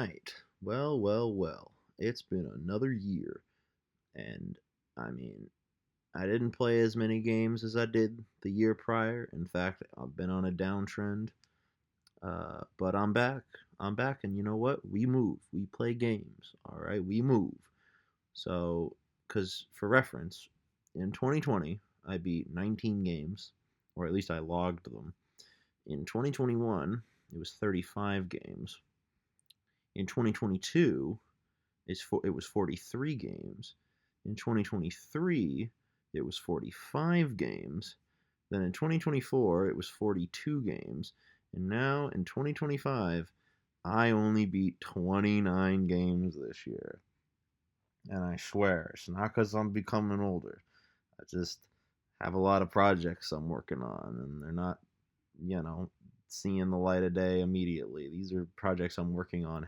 right. Well. It's been another year, and I mean, I didn't play as many games as I did the year prior. In fact, I've been on a downtrend. But I'm back. I'm back, and you know what? We move. We play games. All right, we move. So, because for reference, in 2020, I beat 19 games, or at least I logged them. In 2021, it was 35 games. In 2022, it was 43 games. In 2023, it was 45 games. Then in 2024, it was 42 games. And now in 2025, I only beat 29 games this year. And I swear, it's not because I'm becoming older. I just have a lot of projects I'm working on, and they're not, you know, seeing the light of day immediately. These are projects I'm working on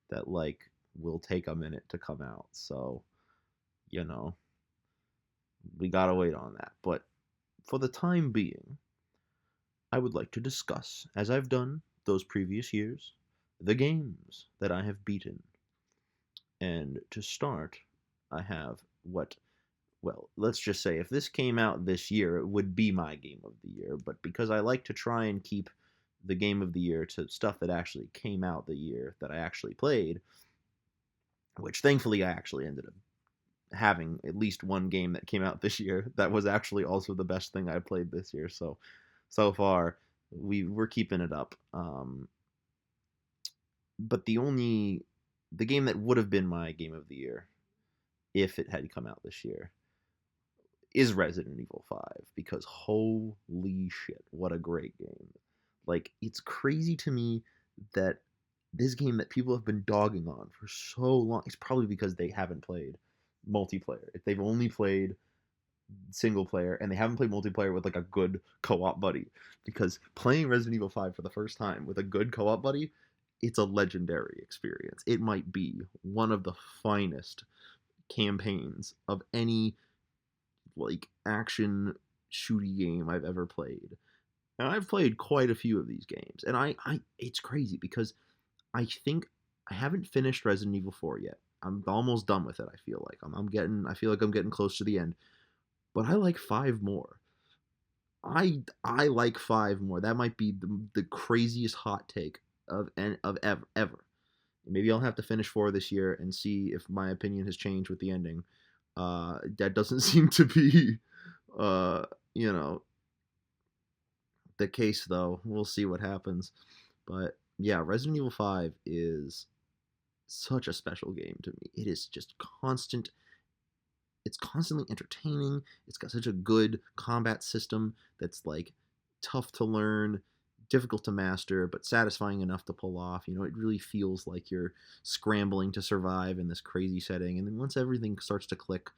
that, like, will take a minute to come out. So, you know, we gotta wait on that. But for the time being, I would like to discuss, as I've done those previous years, the games that I have beaten. And to start, I have let's just say if this came out this year, it would be my game of the year. But because I like to try and keep the game of the year to stuff that actually came out the year that I actually played, which thankfully I actually ended up having at least one game that came out this year that was actually also the best thing I played this year. So far we're keeping it up. But the game that would have been my game of the year if it had come out this year is Resident Evil 5, because holy shit, what a great game. Like, it's crazy to me that this game that people have been dogging on for so long, it's probably because they haven't played multiplayer. If they've only played single player and they haven't played multiplayer with like a good co-op buddy, because playing Resident Evil 5 for the first time with a good co-op buddy, it's a legendary experience. It might be one of the finest campaigns of any like action shooty game I've ever played. And I've played quite a few of these games. And I it's crazy because I think I haven't finished Resident Evil 4 yet. I'm almost done with it, I feel like. I feel like I'm getting close to the end. But I like 5 more. I like 5 more. That might be the craziest hot take of ever. Maybe I'll have to finish 4 this year and see if my opinion has changed with the ending. That doesn't seem to be, uh, you know, the case though. We'll see what happens. But yeah, Resident Evil 5 is such a special game to me. It is just constant. It's constantly entertaining. It's got such a good combat system that's like tough to learn, difficult to master, but satisfying enough to pull off. You know, it really feels like you're scrambling to survive in this crazy setting. And then once everything starts to click,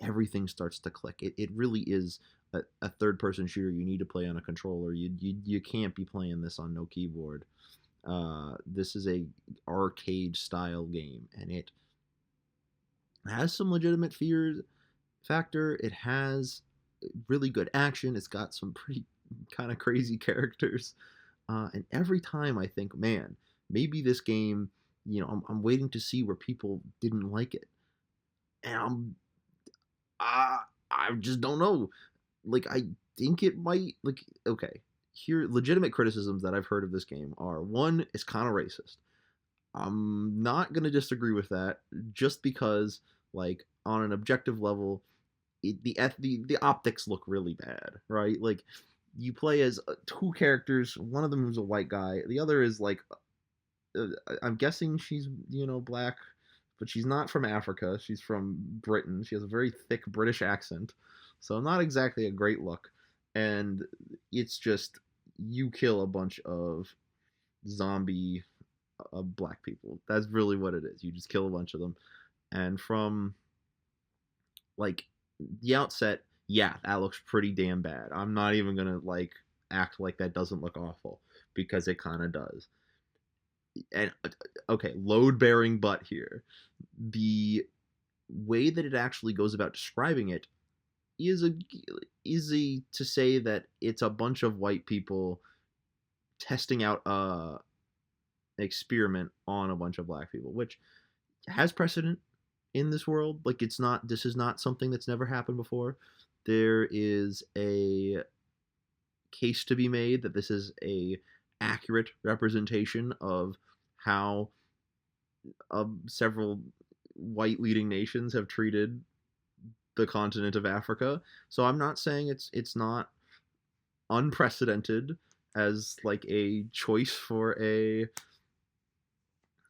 everything starts to click. It really is a third person shooter you need to play on a controller. You can't be playing this on no keyboard. This is a arcade style game, and it has some legitimate fear factor. It has really good action. It's got some pretty kind of crazy characters. And every time I think, man, maybe this game, I'm waiting to see where people didn't like it. And I just don't know. Like, I think it might, like, okay, here, legitimate criticisms that I've heard of this game are, one, it's kind of racist. I'm not going to disagree with that just because, like, on an objective level, the optics look really bad, right? Like, you play as 2 characters. One of them is a white guy. The other is like, I'm guessing she's black, but she's not from Africa. She's from Britain. She has a very thick British accent, so not exactly a great look. And it's just you kill a bunch of zombie black people. That's really what it is. You just kill a bunch of them, and from like the outset, yeah, that looks pretty damn bad. I'm not even gonna like act like that doesn't look awful, because it kind of does. And okay, load bearing butt here. The way that it actually goes about describing it is easy to say that it's a bunch of white people testing out experiment on a bunch of black people, which has precedent in this world. Like, this is not something that's never happened before. There is a case to be made that this is a accurate representation of how several white leading nations have treated the continent of Africa. So I'm not saying it's not unprecedented as like a choice for a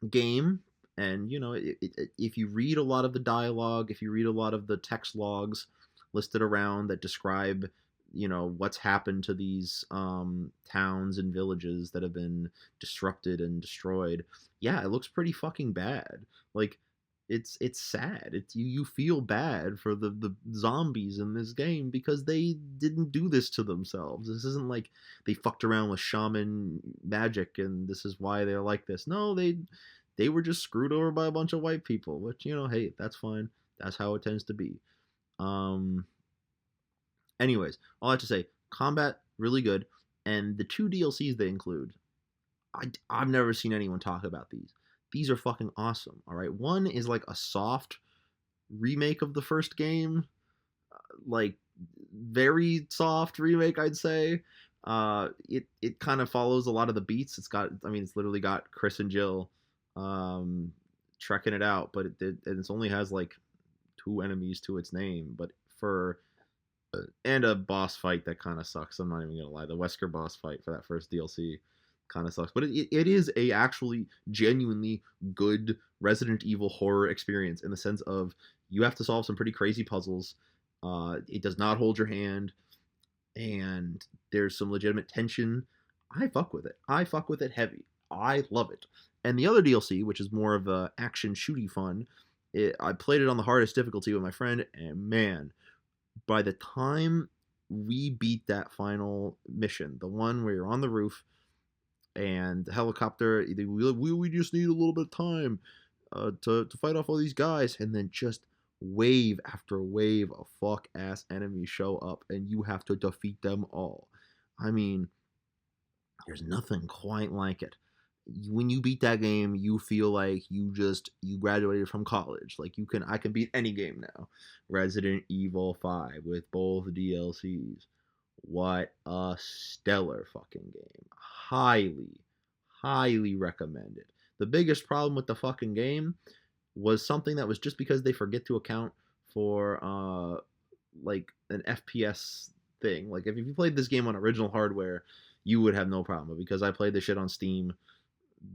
game. And if you read a lot of the dialogue, if you read a lot of the text logs listed around that describe what's happened to these towns and villages that have been disrupted and destroyed, yeah, it looks pretty fucking bad. Like, it's sad. It's you feel bad for the zombies in this game because they didn't do this to themselves. This isn't like they fucked around with shaman magic and this is why they're like this. No, they were just screwed over by a bunch of white people, which hey, that's fine. That's how it tends to be. um Anyways, all I have to say, combat really good, and the two DLCs they include, I've never seen anyone talk about these. These are fucking awesome. All right, one is like a soft remake of the first game, like very soft remake, I'd say. It kind of follows a lot of the beats. It's literally got Chris and Jill, trekking it out, but it only has like two enemies to its name, but for and a boss fight that kind of sucks. I'm not even gonna lie. The Wesker boss fight for that first DLC kind of sucks, but it is a actually genuinely good Resident Evil horror experience in the sense of you have to solve some pretty crazy puzzles. It does not hold your hand, and there's some legitimate tension. I fuck with it. I fuck with it heavy. I love it. And the other DLC, which is more of a action shooty fun, I played it on the hardest difficulty with my friend, and man, by the time we beat that final mission, the one where you're on the roof and the helicopter, we just need a little bit of time to fight off all these guys, and then just wave after wave of fuck ass enemies show up, and you have to defeat them all. I mean, there's nothing quite like it. When you beat that game, you feel like you graduated from college. Like, I can beat any game now. Resident Evil 5 with both DLCs. What a stellar fucking game. Highly, highly recommended. The biggest problem with the fucking game was something that was just because they forget to account for like an FPS thing. Like, if you played this game on original hardware, you would have no problem. But because I played this shit on Steam,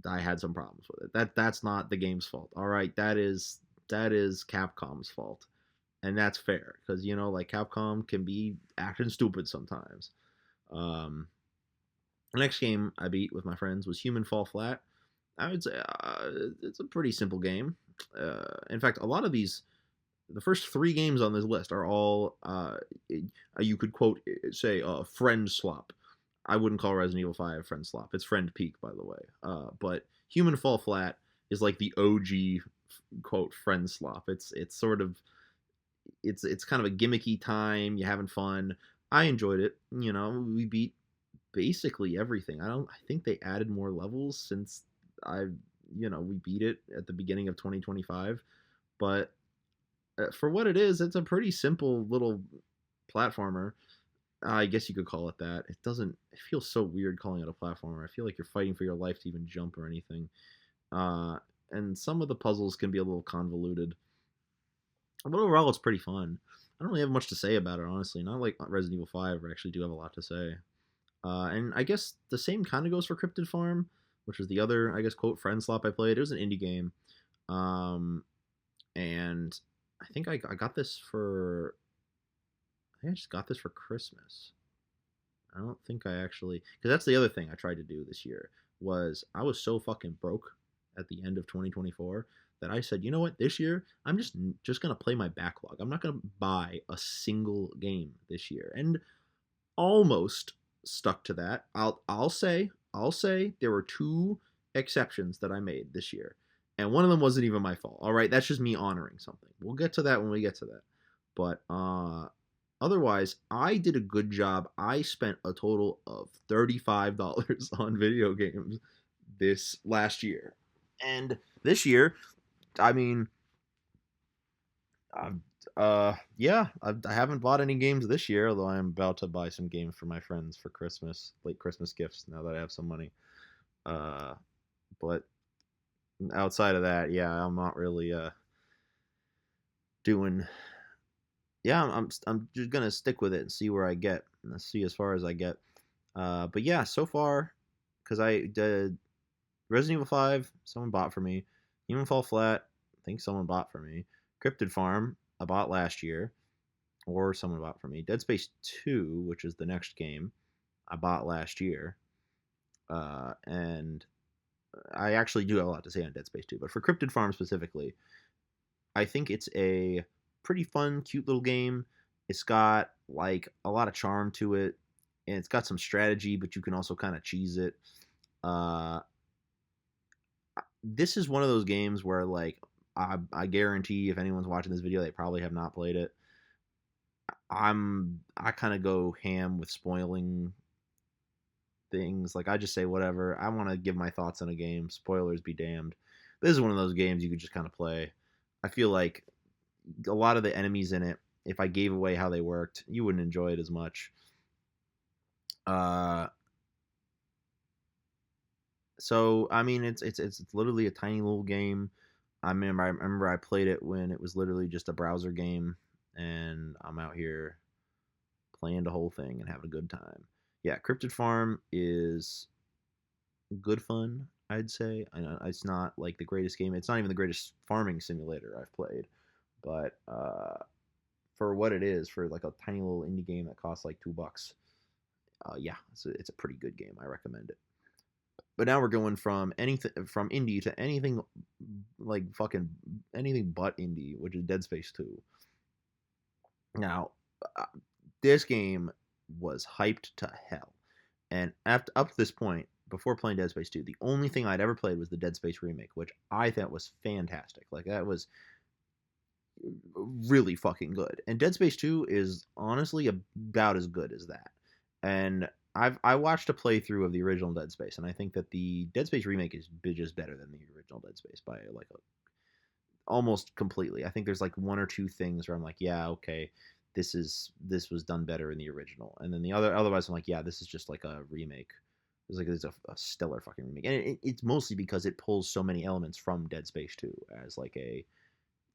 I had some problems with it. That's not the game's fault. All right, that is Capcom's fault, and that's fair because like Capcom can be acting stupid sometimes. The next game I beat with my friends was Human Fall Flat. I would say it's a pretty simple game. In fact, a lot of the first three games on this list are all you could quote say friend slop. I wouldn't call Resident Evil 5 friend slop. It's friend peak, by the way. But Human Fall Flat is like the OG quote friend slop. It's sort of it's kind of a gimmicky time. You're having fun. I enjoyed it. We beat basically everything. I think they added more levels since we beat it at the beginning of 2025. But for what it is, it's a pretty simple little platformer. I guess you could call it that. It feels so weird calling it a platformer. I feel like you're fighting for your life to even jump or anything. And some of the puzzles can be a little convoluted. But overall, it's pretty fun. I don't really have much to say about it, honestly. Not like Resident Evil 5, where I actually do have a lot to say. And I guess the same kind of goes for Cryptid Farm, which was the other, I guess, quote, friend slop I played. It was an indie game. And I think I got this for... I just got this for Christmas. I don't think I actually... Because that's the other thing I tried to do this year, was I was so fucking broke at the end of 2024 that I said, you know what, this year, I'm just going to play my backlog. I'm not going to buy a single game this year. And almost stuck to that. I'll say there were two exceptions that I made this year. And one of them wasn't even my fault. All right, that's just me honoring something. We'll get to that when we get to that. But otherwise, I did a good job. I spent a total of $35 on video games this last year. And this year, I mean, I've, yeah, I haven't bought any games this year, although I'm about to buy some games for my friends for Christmas, late Christmas gifts, now that I have some money. Uh, but outside of that, yeah, I'm not really doing. Yeah, I'm just gonna stick with it and see where I get. Let's see as far as I get. But yeah, so far, because I did Resident Evil 5, someone bought for me. Human Fall Flat, I think someone bought for me. Cryptid Farm, I bought last year, or someone bought for me. Dead Space 2, which is the next game, I bought last year. And I actually do have a lot to say on Dead Space 2, but for Cryptid Farm specifically, I think it's a pretty fun, cute little game. It's got like a lot of charm to it, and it's got some strategy, but you can also kind of cheese it. Uh, this is one of those games where like I guarantee if anyone's watching this video, they probably have not played it. I kind of go ham with spoiling things. Like I just say whatever. I want to give my thoughts on a game. Spoilers be damned. This is one of those games you could just kind of play. I feel like a lot of the enemies in it, if I gave away how they worked, you wouldn't enjoy it as much. Uh, so I mean, it's literally a tiny little game. I remember I played it when it was literally just a browser game, and I'm out here playing the whole thing and having a good time. Yeah, Cryptid Farm is good fun, I'd say. I know it's not like the greatest game. It's not even the greatest farming simulator I've played, but for what it is, for like a tiny little indie game that costs like $2, yeah, it's a pretty good game. I recommend it. But now we're going from anything from indie to anything like fucking anything but indie, which is Dead Space 2. Now, uh, this game was hyped to hell, and after up to this point, before playing Dead Space 2, the only thing I'd ever played was the Dead Space remake, which I thought was fantastic. Like that was really fucking good. And Dead Space 2 is honestly about as good as that. And I watched a playthrough of the original Dead Space, and I think that the Dead Space remake is just better than the original Dead Space by like almost completely. I think there's like one or two things where I'm like, yeah, okay, this was done better in the original, and then the otherwise I'm like, yeah, this is just like a remake. It's a stellar fucking remake, and it's mostly because it pulls so many elements from Dead Space 2 as like a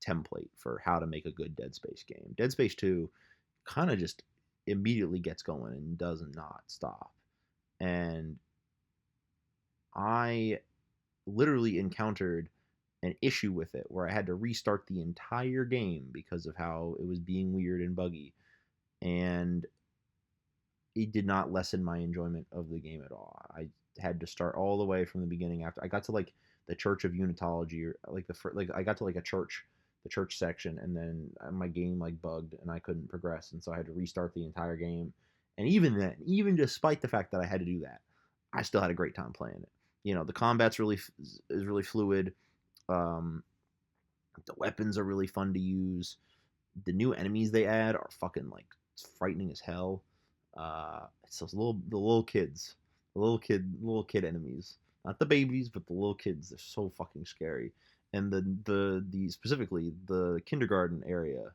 template for how to make a good Dead Space game. Dead Space 2 kind of just immediately gets going and does not stop. And I literally encountered an issue with it where I had to restart the entire game because of how it was being weird and buggy. And it did not lessen my enjoyment of the game at all. I had to start all the way from the beginning after I got to like the Church of Unitology, or like like I got to like a church, the church section, and then my game like bugged and I couldn't progress, and so I had to restart the entire game. And even then, even despite the fact that I had to do that, I still had a great time playing it. You know, the combat's really is really fluid. Um, the weapons are really fun to use. The new enemies they add are fucking like frightening as hell. It's those the little kids, little kid enemies, not the babies, but the little kids. They're so fucking scary. And the specifically the kindergarten area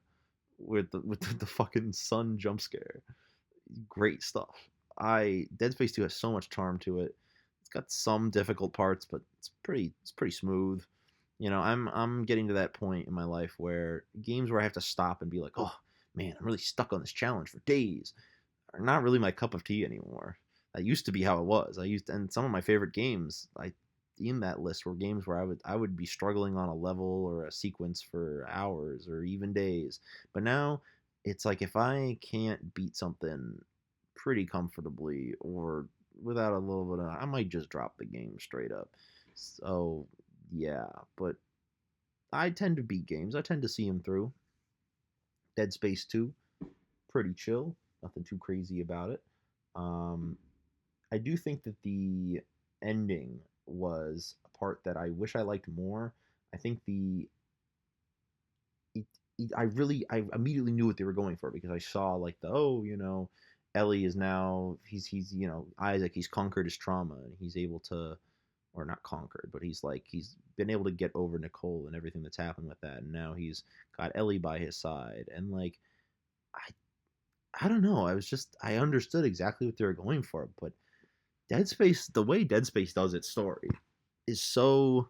with the fucking sun jump scare, great stuff. I Dead Space 2 has so much charm to it. It's got some difficult parts, but it's pretty smooth. You know, I'm getting to that point in my life where games where I have to stop and be like, oh man, I'm really stuck on this challenge for days, are not really my cup of tea anymore. That used to be how it was. And some of my favorite games I in that list were games where I would be struggling on a level or a sequence for hours or even days. But now it's like if I can't beat something pretty comfortably or without a little bit of, I might just drop the game straight up. So yeah, but I tend to beat games. I tend to see them through. Dead Space 2, pretty chill. Nothing too crazy about it. Um, I do think that the ending was a part that I wish I liked more. I think it, I immediately knew what they were going for because I saw like Ellie is now he's Isaac, he's conquered his trauma and he's able to or not conquered, but he's been able to get over Nicole and everything that's happened with that, and now he's got Ellie by his side, and like I I don't know, I understood exactly what they were going for, but Dead Space, the way Dead Space does its story is so.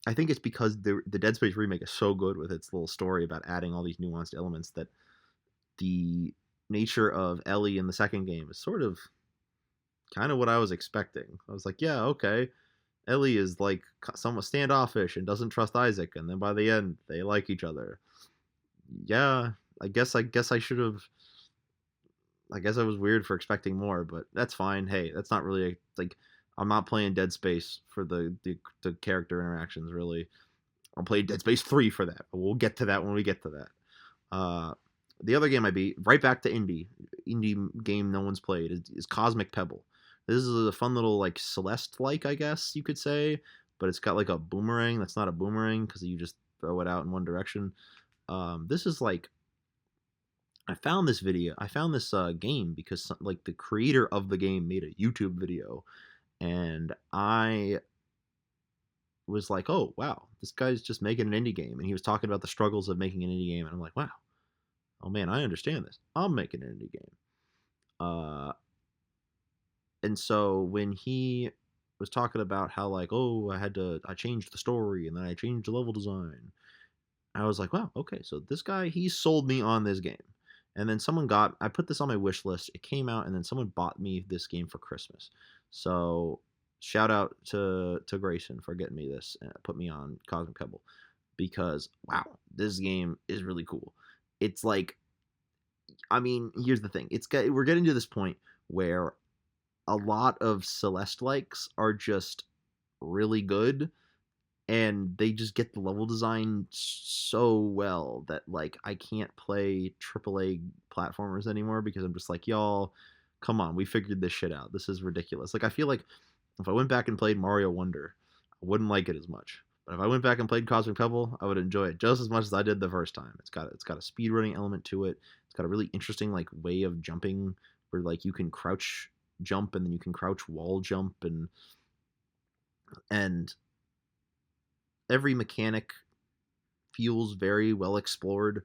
I think it's because the Dead Space remake is so good with its little story about adding all these nuanced elements that the nature of Ellie in the second game is sort of kind of what I was expecting. I was like, yeah, okay, Ellie is like somewhat standoffish and doesn't trust Isaac, and then by the end they like each other. Yeah, I guess I should have. I guess I was weird for expecting more, but that's fine. Hey, that's not really like I'm not playing Dead Space for the character interactions really. I'll play Dead Space 3 for that. But we'll get to that when we get to that. Uh, the other game I beat, right back to indie game no one's played, is Cosmic Pebble. This is a fun little like Celeste like, I guess you could say, but it's got like a boomerang that's not a boomerang because you just throw it out in one direction. This is like I found this game because like the creator of the game made a YouTube video, and I was like, oh wow, this guy's just making an indie game, and he was talking about the struggles of making an indie game, and I'm like, wow, oh man, I understand this. I'm making an indie game. Uh, and so when he was talking about how like, oh, I changed the story and then I changed the level design, I was like, wow, okay, so this guy he sold me on this game. And then I put this on my wish list. It came out, and then someone bought me this game for Christmas. So shout out to Grayson for getting me this and put me on Cosmic Pebble because wow, this game is really cool. It's like, I mean, here's the thing. We're getting to this point where a lot of Celeste likes are just really good, and they just get the level design so well that like I can't play AAA platformers anymore because I'm just like, y'all, come on, we figured this shit out. This is ridiculous. Like I feel like if I went back and played Mario Wonder, I wouldn't like it as much. But if I went back and played Cosmic Pebble, I would enjoy it just as much as I did the first time. It's got a speed running element to it. It's got a really interesting like way of jumping where like you can crouch jump and then you can crouch wall jump and every mechanic feels very well explored,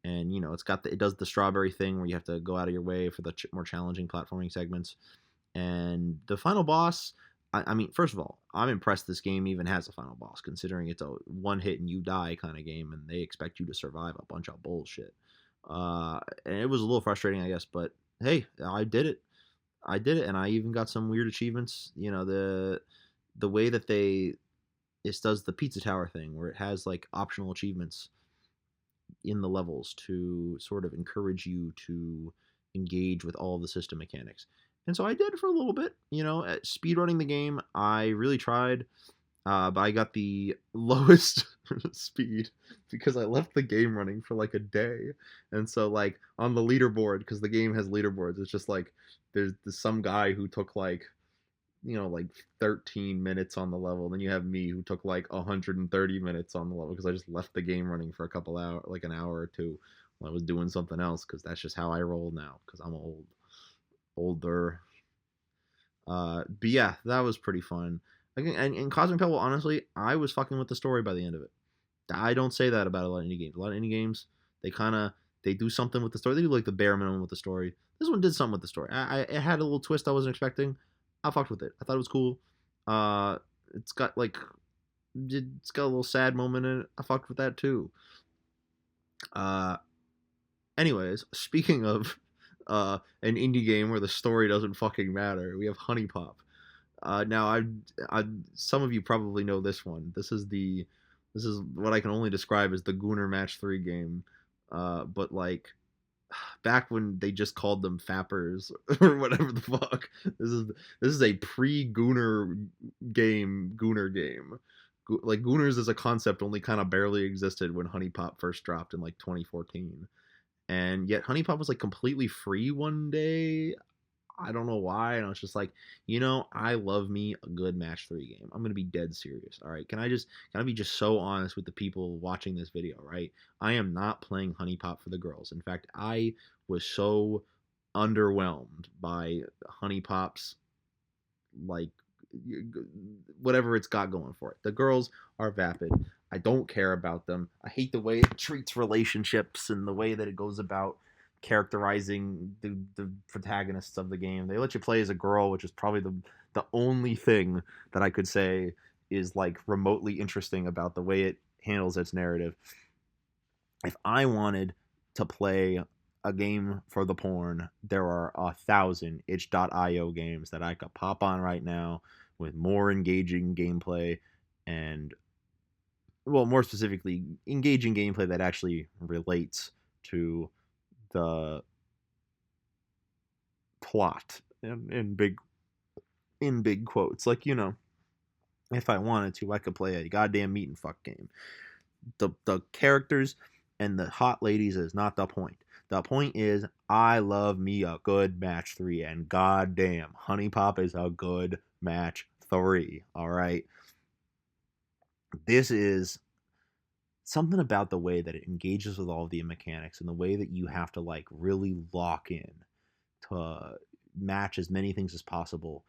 and it does the strawberry thing where you have to go out of your way for the more challenging platforming segments. And the final boss, I mean, first of all, I'm impressed this game even has a final boss, considering it's a one hit and you die kind of game, and they expect you to survive a bunch of bullshit. And it was a little frustrating, I guess, but hey, I did it, and I even got some weird achievements. The way that this does the pizza tower thing where it has like optional achievements in the levels to sort of encourage you to engage with all of the system mechanics. And so I did for a little bit, speed running the game. I really tried, but I got the lowest speed because I left the game running for like a day. And so like on the leaderboard, because the game has leaderboards, it's just like there's some guy who took like like 13 minutes on the level. Then you have me who took like 130 minutes on the level because I just left the game running for a couple hours, like an hour or two, while I was doing something else because that's just how I roll now because I'm older. But yeah, that was pretty fun. And Cosmic Pebble, honestly, I was fucking with the story by the end of it. I don't say that about a lot of indie games. A lot of indie games, they do something with the story. They do like the bare minimum with the story. This one did something with the story. It had a little twist I wasn't expecting. I fucked with it. I thought it was cool. Uh, it's got like it's got a little sad moment in it. I fucked with that too. Uh, anyways, speaking of an indie game where the story doesn't fucking matter, we have Honey Pop. Now some of you probably know this one. This is what I can only describe as the Gooner Match 3 game. But like back when they just called them fappers or whatever the fuck. This is a pre-Gooner game. Like Gooners as a concept only kind of barely existed when Honey Pop first dropped in like 2014. And yet Honey Pop was like completely free one day. I don't know why. And I was just like, I love me a good match 3 game. I'm gonna be dead serious. All right. Can I be just so honest with the people watching this video, right? I am not playing Honey Pop for the girls. In fact, I was so underwhelmed by Honey Pop's like whatever it's got going for it. The girls are vapid. I don't care about them. I hate the way it treats relationships and the way that it goes about characterizing the protagonists of the game. They let you play as a girl, which is probably the only thing that I could say is like remotely interesting about the way it handles its narrative. If I wanted to play a game for the porn, there are 1,000 itch.io games that I could pop on right now with more engaging gameplay and, well, more specifically, engaging gameplay that actually relates to the plot in big quotes. Like, if I wanted to, I could play a goddamn meat and fuck game. The characters and the hot ladies is not the point. The point is, I love me a good match 3, and goddamn, Honey Pop is a good match 3. All right, this is something about the way that it engages with all of the mechanics and the way that you have to like really lock in to match as many things as possible.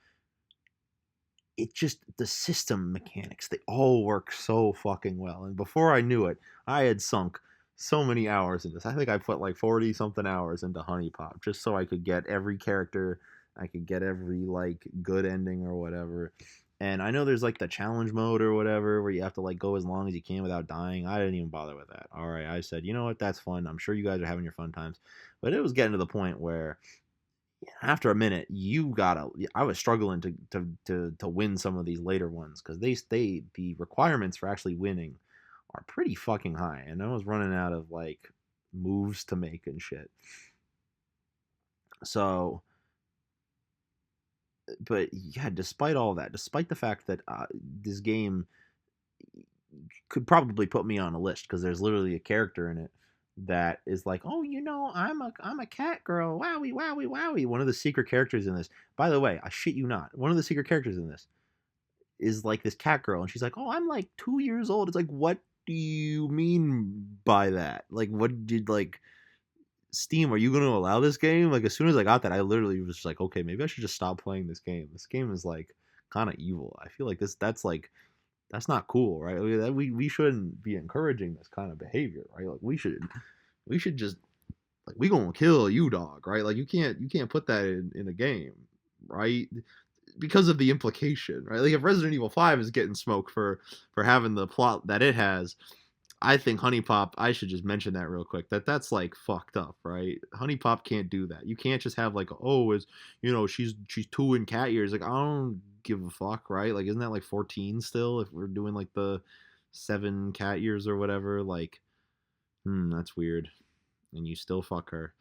It just, the system mechanics, they all work so fucking well. And before I knew it, I had sunk so many hours in this. I think I put like 40 something hours into Honey Pop just so I could get every character, I could get every like good ending or whatever. And I know there's like the challenge mode or whatever where you have to like go as long as you can without dying. I didn't even bother with that. All right, I said, you know what, that's fun. I'm sure you guys are having your fun times. But it was getting to the point where after a minute, I was struggling to win some of these later ones because the requirements for actually winning are pretty fucking high, and I was running out of like moves to make and shit. So, but yeah, despite all that, despite the fact that this game could probably put me on a list because there's literally a character in it that is like, oh, I'm a cat girl, wowie wowie wowie. One of the secret characters in this, by the way, I shit you not, one of the secret characters in this is like this cat girl, and she's like, oh, I'm like 2 years old. It's like, what do you mean by that? Like, what did like Steam? Are you going to allow this game? Like, as soon as I got that, I literally was just like, okay, maybe I should just stop playing this game. This game is like kind of evil. I feel like that's not cool, right? We shouldn't be encouraging this kind of behavior, right? Like we should just like, we gonna kill you, dog, right? Like you can't put that in a game, right? Because of the implication, right? Like if Resident Evil 5 is getting smoke for having the plot that it has, I think Honey Pop, I should just mention that real quick. That's like fucked up, right? Honey Pop can't do that. You can't just have like, oh, is she's 2 in cat years. Like, I don't give a fuck, right? Like, isn't that like 14 still? If we're doing like the 7 cat years or whatever, like, that's weird. And you still fuck her.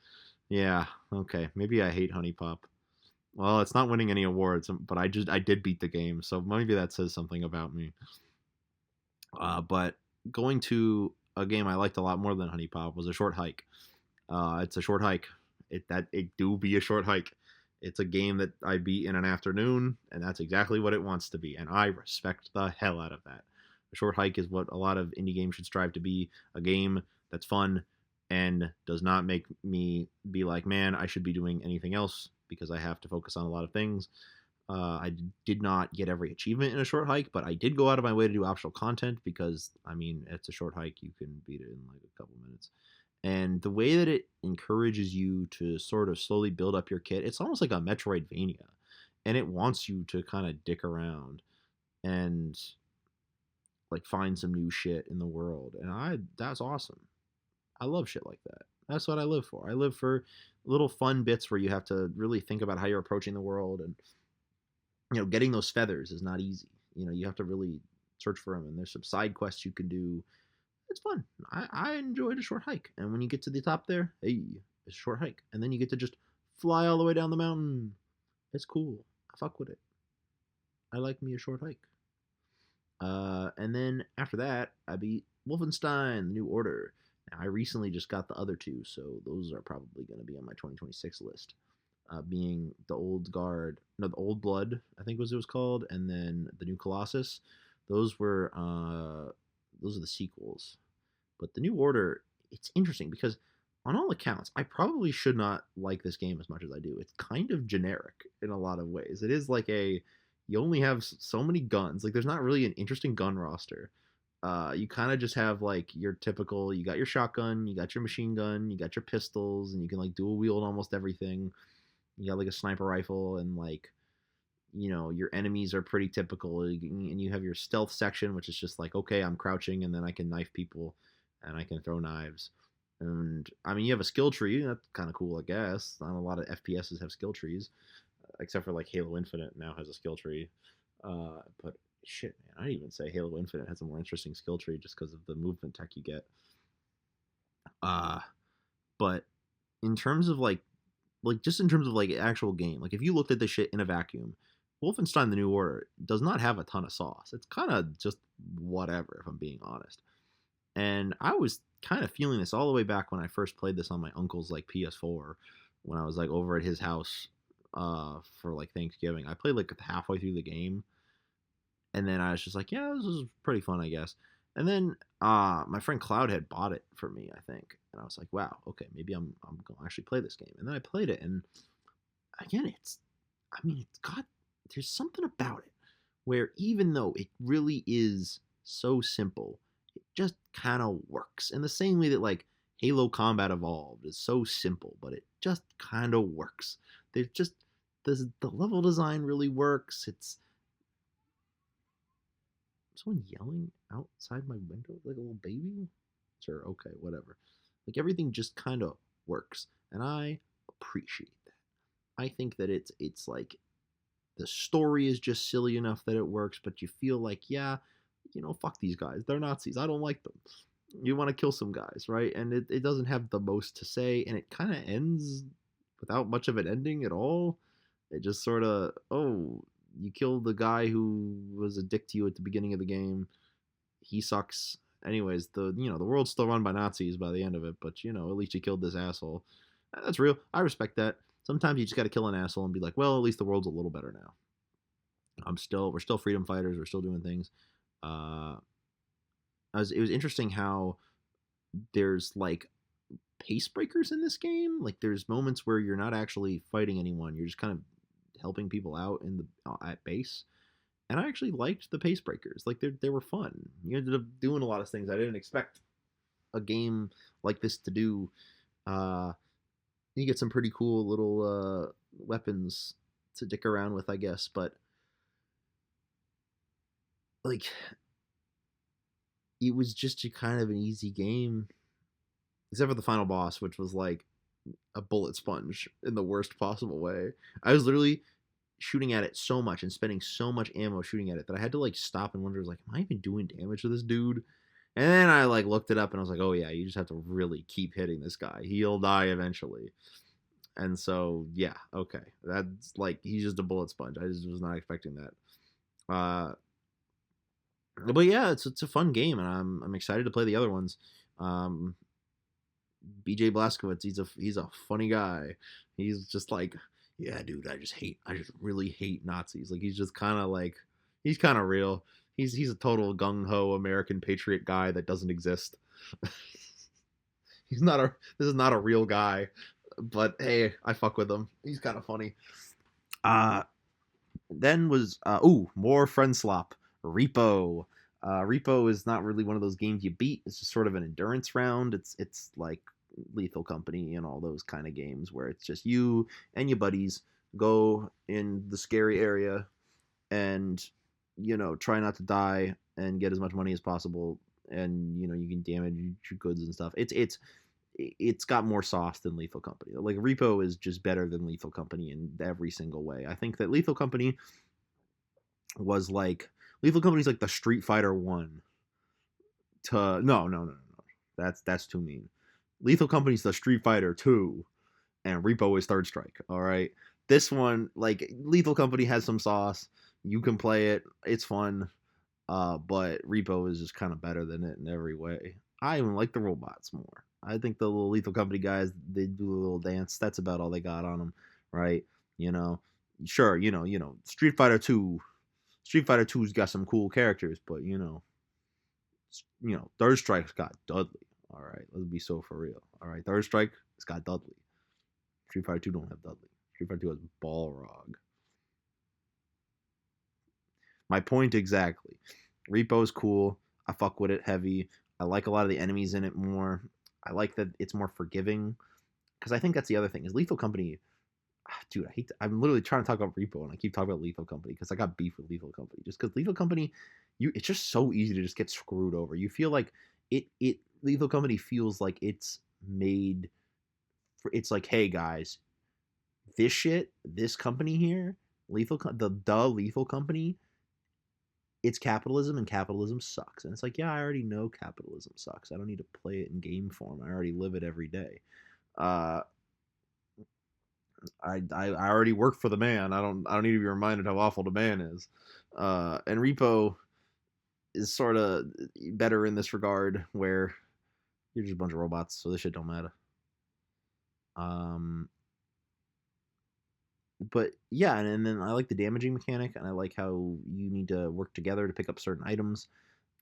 Yeah, okay. Maybe I hate Honey Pop. Well, it's not winning any awards, but I did beat the game, so maybe that says something about me. But going to a game I liked a lot more than Honey Pop was a short hike. It's a short hike. It do be a short hike. It's a game that I beat in an afternoon, and that's exactly what it wants to be, and I respect the hell out of that. A short hike is what a lot of indie games should strive to be, a game that's fun and does not make me be like, man, I should be doing anything else because I have to focus on a lot of things. I did not get every achievement in a short hike, but I did go out of my way to do optional content because, I mean, it's a short hike. You can beat it in like a couple minutes. And the way that it encourages you to sort of slowly build up your kit, it's almost like a Metroidvania. And it wants you to kind of dick around and like find some new shit in the world. And that's awesome. I love shit like that. That's what I live for. I live for little fun bits where you have to really think about how you're approaching the world, and getting those feathers is not easy. You have to really search for them, and there's some side quests you can do. It's fun. I enjoyed a short hike, and when you get to the top there, hey, it's a short hike, and then you get to just fly all the way down the mountain. It's cool. I fuck with it. I like me a short hike. And then after that, I beat Wolfenstein: The New Order. Now, I recently just got the other two, so those are probably going to be on my 2026 list. Being the Old Guard, no, the Old Blood, I think it was called, and then the New Colossus. Those were those are the sequels. But the New Order, it's interesting because on all accounts, I probably should not like this game as much as I do. It's kind of generic in a lot of ways. It is like a you only have so many guns. Like there's not really an interesting gun roster. You kind of just have like your typical. You got your shotgun, you got your machine gun, you got your pistols, and you can like dual wield almost everything. You got like a sniper rifle, and like your enemies are pretty typical, and you have your stealth section, which is just like, okay, I'm crouching, and then I can knife people, and I can throw knives. And I mean, you have a skill tree. That's kind of cool, I guess. Not a lot of FPSs have skill trees, except for like Halo Infinite now has a skill tree. But shit, man, I'd even say Halo Infinite has a more interesting skill tree just because of the movement tech you get. Uh, but in terms of like just in terms of like actual game, like if you looked at this shit in a vacuum, Wolfenstein: The New Order does not have a ton of sauce. It's kind of just whatever, if I'm being honest. And I was kind of feeling this all the way back when I first played this on my uncle's like PS4, when I was like over at his house for like Thanksgiving. I played like halfway through the game, and then I was just like, yeah, this is pretty fun, I guess. And then my friend Cloud had bought it for me, I think, and I was like, wow, okay, maybe I'm gonna actually play this game. And then I played it, and again, I mean, there's something about it where even though it really is so simple, it just kind of works in the same way that like Halo Combat Evolved is so simple, but it just kind of works. There's just the level design really works. It's someone yelling outside my window like a little baby. Sure, okay, whatever. Like everything just kind of works, and I appreciate that. I think that it's like the story is just silly enough that it works, but you feel like, yeah, fuck these guys. They're Nazis. I don't like them. You want to kill some guys, right? And it doesn't have the most to say, and it kind of ends without much of an ending at all. It just sort of, oh, you killed the guy who was a dick to you at the beginning of the game. He sucks. Anyways, the world's still run by Nazis by the end of it, but at least you killed this asshole. That's real. I respect that. Sometimes you just got to kill an asshole and be like, well, at least the world's a little better now. We're still freedom fighters. We're still doing things. Uh, it was interesting how there's like pace breakers in this game. Like there's moments where you're not actually fighting anyone. You're just kind of helping people out in the at base. And I actually liked the pace breakers. Like they were fun. You ended up doing a lot of things I didn't expect a game like this to do. Uh, you get some pretty cool little weapons to dick around with, I guess. But like, it was just a kind of an easy game, except for the final boss, which was like a bullet sponge in the worst possible way. I was literally shooting at it so much and spending so much ammo shooting at it that I had to like stop and wonder, like, am I even doing damage to this dude? And then I like looked it up and I was like, oh yeah, you just have to really keep hitting this guy. He'll die eventually. And so yeah, okay, that's like he's just a bullet sponge. I just was not expecting that. But yeah, it's a fun game, and I'm excited to play the other ones. Um, BJ Blazkowicz, he's a funny guy. He's just like, yeah, dude, I just really hate Nazis. Like he's just kind of like, he's kind of real. He's a total gung ho American patriot guy that doesn't exist. This is not a real guy, but hey, I fuck with him. He's kind of funny. Uh, then was more friend slop. Repo. Repo is not really one of those games you beat. It's just sort of an endurance round. It's like Lethal Company and all those kind of games where it's just you and your buddies go in the scary area and try not to die and get as much money as possible, and you can damage your goods and stuff. It's got more sauce than Lethal Company. Like Repo is just better than Lethal Company in every single way. I think that Lethal Company was like Lethal Company's like the Street Fighter One to no. That's too mean. Lethal Company's the Street Fighter Two, and Repo is Third Strike. All right, this one like Lethal Company has some sauce. You can play it. It's fun. But Repo is just kind of better than it in every way. I even like the robots more. I think the little Lethal Company guys, they do a little dance. That's about all they got on them, right? You know, sure, Street Fighter Two, Street Fighter Two's got some cool characters, but Third Strike's got Dudley. All right, let's be so for real. All right, Third Strike, it's got Dudley. Street Fighter Two don't have Dudley. Street Fighter Two has Balrog. My point exactly. Repo's cool. I fuck with it heavy. I like a lot of the enemies in it more. I like that it's more forgiving because I think that's the other thing is Lethal Company. Dude, I hate. I'm literally trying to talk about Repo and I keep talking about Lethal Company because I got beef with Lethal Company just because Lethal Company, it's just so easy to just get screwed over. You feel like it Lethal Company feels like it's made for. It's like, hey guys, this shit, this company here, the Lethal Company, it's capitalism and capitalism sucks. And it's like, yeah, I already know capitalism sucks. I don't need to play it in game form. I already live it every day. Uh, I already work for the man. I don't need to be reminded how awful the man is. And Repo is sort of better in this regard, where you're just a bunch of robots, so this shit don't matter. Um, but yeah, and then I like the damaging mechanic, and I like how you need to work together to pick up certain items.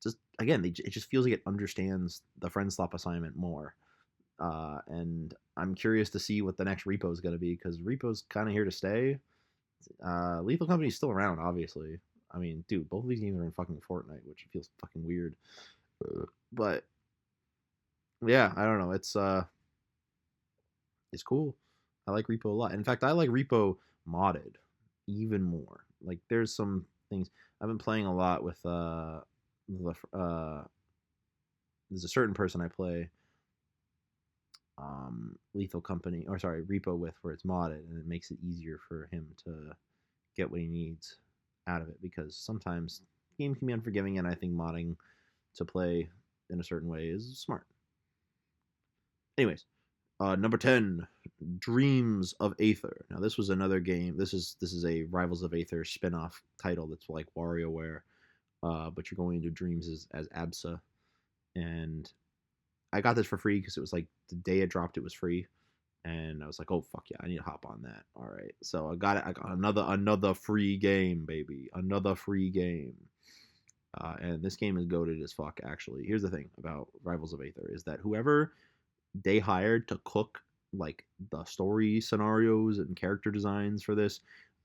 Just again, it just feels like it understands the friend swap assignment more. And I'm curious to see what the next repo is going to be because repo's kind of here to stay. Lethal Company's still around, obviously. I mean, dude, both of these games are in fucking Fortnite, which feels fucking weird. But yeah, I don't know. It's cool. I like Repo a lot. In fact, I like Repo modded even more. Like, there's some things I've been playing a lot with. There's a certain person I play Lethal Company or sorry Repo with where it's modded and it makes it easier for him to get what he needs out of it because sometimes the game can be unforgiving and I think modding to play in a certain way is smart. Anyways, number 10, Dreams of Aether. Now this was another game. This is a Rivals of Aether spin-off title that's like WarioWare, but you're going into dreams as Absa, and I got this for free because it was like the day it dropped, it was free, and I was like, oh fuck yeah, I need to hop on that. All right, so I got it. I got another free game, baby, another free game. And this game is goated as fuck. Actually, here's the thing about Rivals of Aether is that whoever they hired to cook like the story scenarios and character designs for this,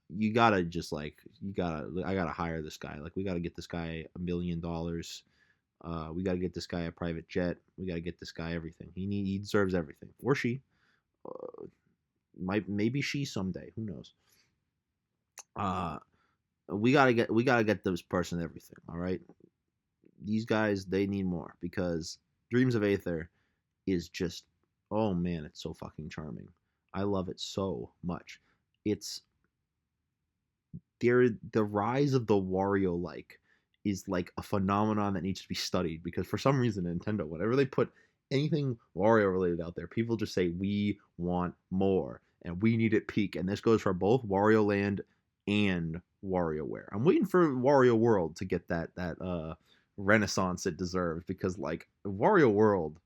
you gotta just like I gotta hire this guy. Like we gotta get this guy $1 million. We gotta get this guy a private jet. We gotta get this guy everything. He deserves everything, or she. Uh, maybe she someday. Who knows? Uh, we gotta get this person everything. All right, these guys they need more because Dreams of Aether is just oh man, it's so fucking charming. I love it so much. It's the rise of the Wario like is like a phenomenon that needs to be studied because for some reason Nintendo, whenever they put anything Wario related out there, people just say we want more and we need it peak. And this goes for both Wario Land and WarioWare. I'm waiting for Wario World to get that renaissance it deserves because like Wario World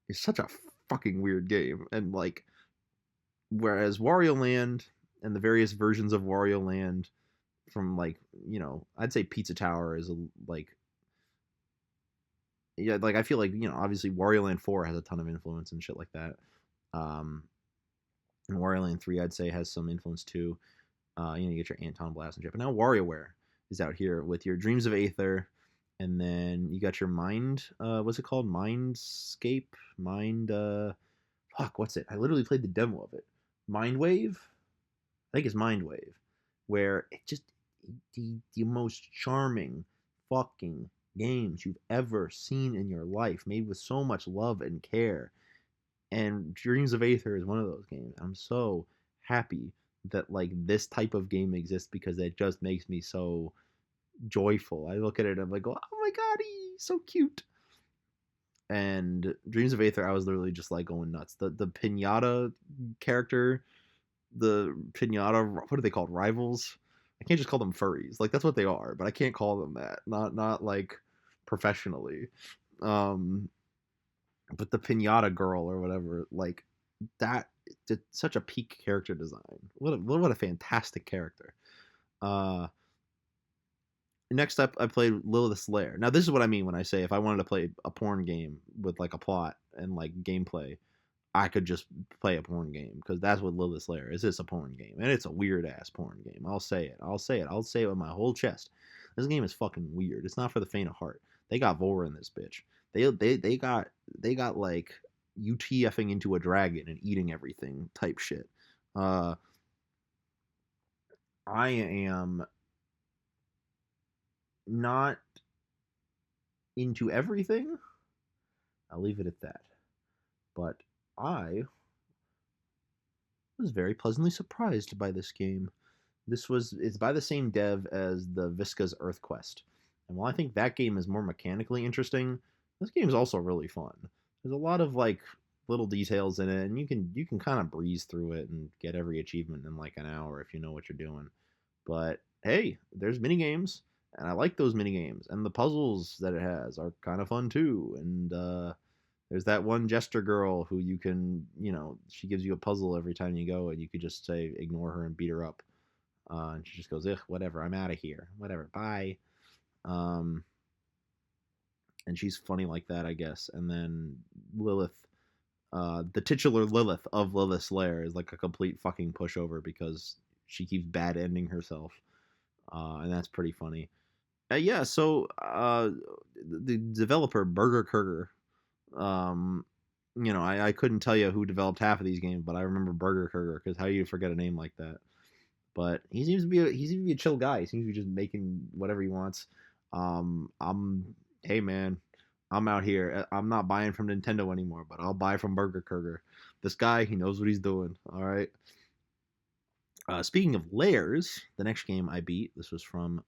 is such a fucking weird game and like whereas Wario Land and the various versions of Wario Land from like I'd say Pizza Tower is like yeah like I feel like obviously Wario Land 4 has a ton of influence and shit like that. Um, and Wario Land 3 I'd say has some influence too. You get your Anton Blast and shit, but now WarioWare is out here with your Dreams of Aether, and then you got your Mind. What's it called? Mindscape. Mind. Fuck. What's it? I literally played the demo of it. Mind Wave. I think it's Mind Wave, where it just the most charming fucking games you've ever seen in your life, made with so much love and care. And Dreams of Aether is one of those games. I'm so happy that like this type of game exists because it just makes me so joyful. I look at it and I'm like, oh my god, he's so cute. And Dreams of Aether, I was literally just like going nuts. The pinata character, the pinata, what are they called? Rivals. I can't just call them furries. Like that's what they are, but I can't call them that. Not like professionally. Um, but the pinata girl or whatever, like that did such a peak character design. What a fantastic character. Uh, next up, I played Lilith's Lair. Now this is what I mean when I say if I wanted to play a porn game with like a plot and like gameplay, I could just play a porn game because that's what Lilith's Lair is. It's a porn game, and it's a weird ass porn game. I'll say it. I'll say it with my whole chest. This game is fucking weird. It's not for the faint of heart. They got vor in this bitch. They got like UTFing into a dragon and eating everything type shit. Uh, I am not into everything. I'll leave it at that. But I was very pleasantly surprised by this game. It's by the same dev as the Visca's Earth Quest. And while I think that game is more mechanically interesting, this game is also really fun. There's a lot of like little details in it, and you can kind of breeze through it and get every achievement in like an hour if you know what you're doing. But hey, there's mini games, and I like those mini games, and the puzzles that it has are kind of fun too. And there's that one jester girl who you can, she gives you a puzzle every time you go, and you could just say ignore her and beat her up. And she just goes, ugh, whatever, I'm out of here. Whatever, bye. Um, and she's funny like that, I guess. And then Lilith, the titular Lilith of Lilith's Lair is like a complete fucking pushover because she keeps bad ending herself. And that's pretty funny. Yeah, so the developer, Burger Kurger, I couldn't tell you who developed half of these games, but I remember Burger Kurger because how do you forget a name like that? But he seems to be a chill guy. He seems to be just making whatever he wants. Hey man, I'm out here. I'm not buying from Nintendo anymore, but I'll buy from Burger Kurger. This guy, he knows what he's doing. All right. Speaking of layers, the next game I beat, this was from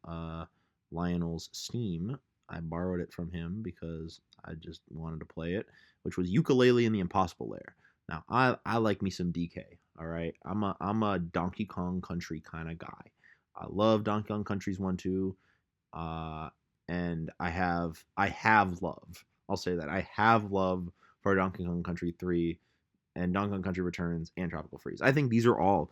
Lionel's Steam. I borrowed it from him because I just wanted to play it, which was Ukulele in the Impossible Lair. Now, I like me some DK. All right, I'm a Donkey Kong Country kind of guy. I love Donkey Kong Countries 1, 2, and I have love. I'll say that I have love for Donkey Kong Country 3 and Donkey Kong Country Returns and Tropical Freeze. I think these are all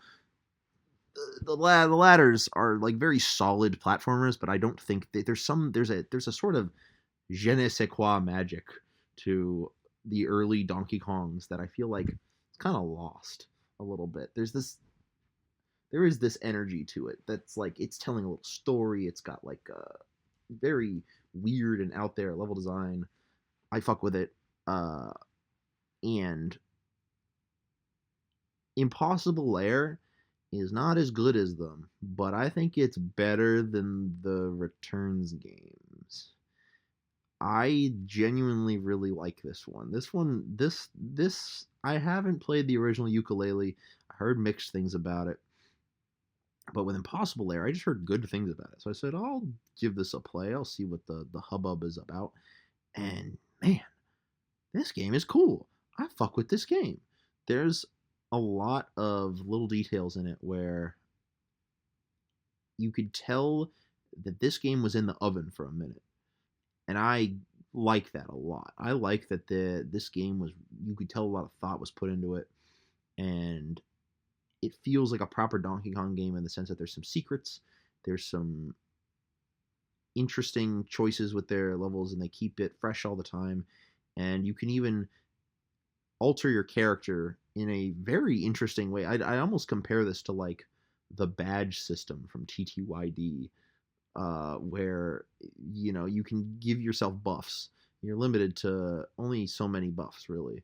the ladders are like very solid platformers, but I don't think there's a sort of je ne sais quoi magic to the early Donkey Kongs that I feel like it's kind of lost a little bit. There is this energy to it that's like it's telling a little story. It's got like a very weird and out there level design. I fuck with it. And Impossible Lair is not as good as them, but I think it's better than the Returns games. I genuinely really like this one. This I haven't played the original Ukulele. I heard mixed things about it. But with Impossible Lair, I just heard good things about it. So I said, I'll give this a play. I'll see what the hubbub is about. And man, this game is cool. I fuck with this game. There's a lot of little details in it where you could tell that this game was in the oven for a minute. And I like that a lot. I like that this game was, you could tell a lot of thought was put into it, and it feels like a proper Donkey Kong game in the sense that there's some secrets, there's some interesting choices with their levels, and they keep it fresh all the time. And you can even alter your character in a very interesting way. I almost compare this to like the badge system from TTYD, where you can give yourself buffs. You're limited to only so many buffs, really,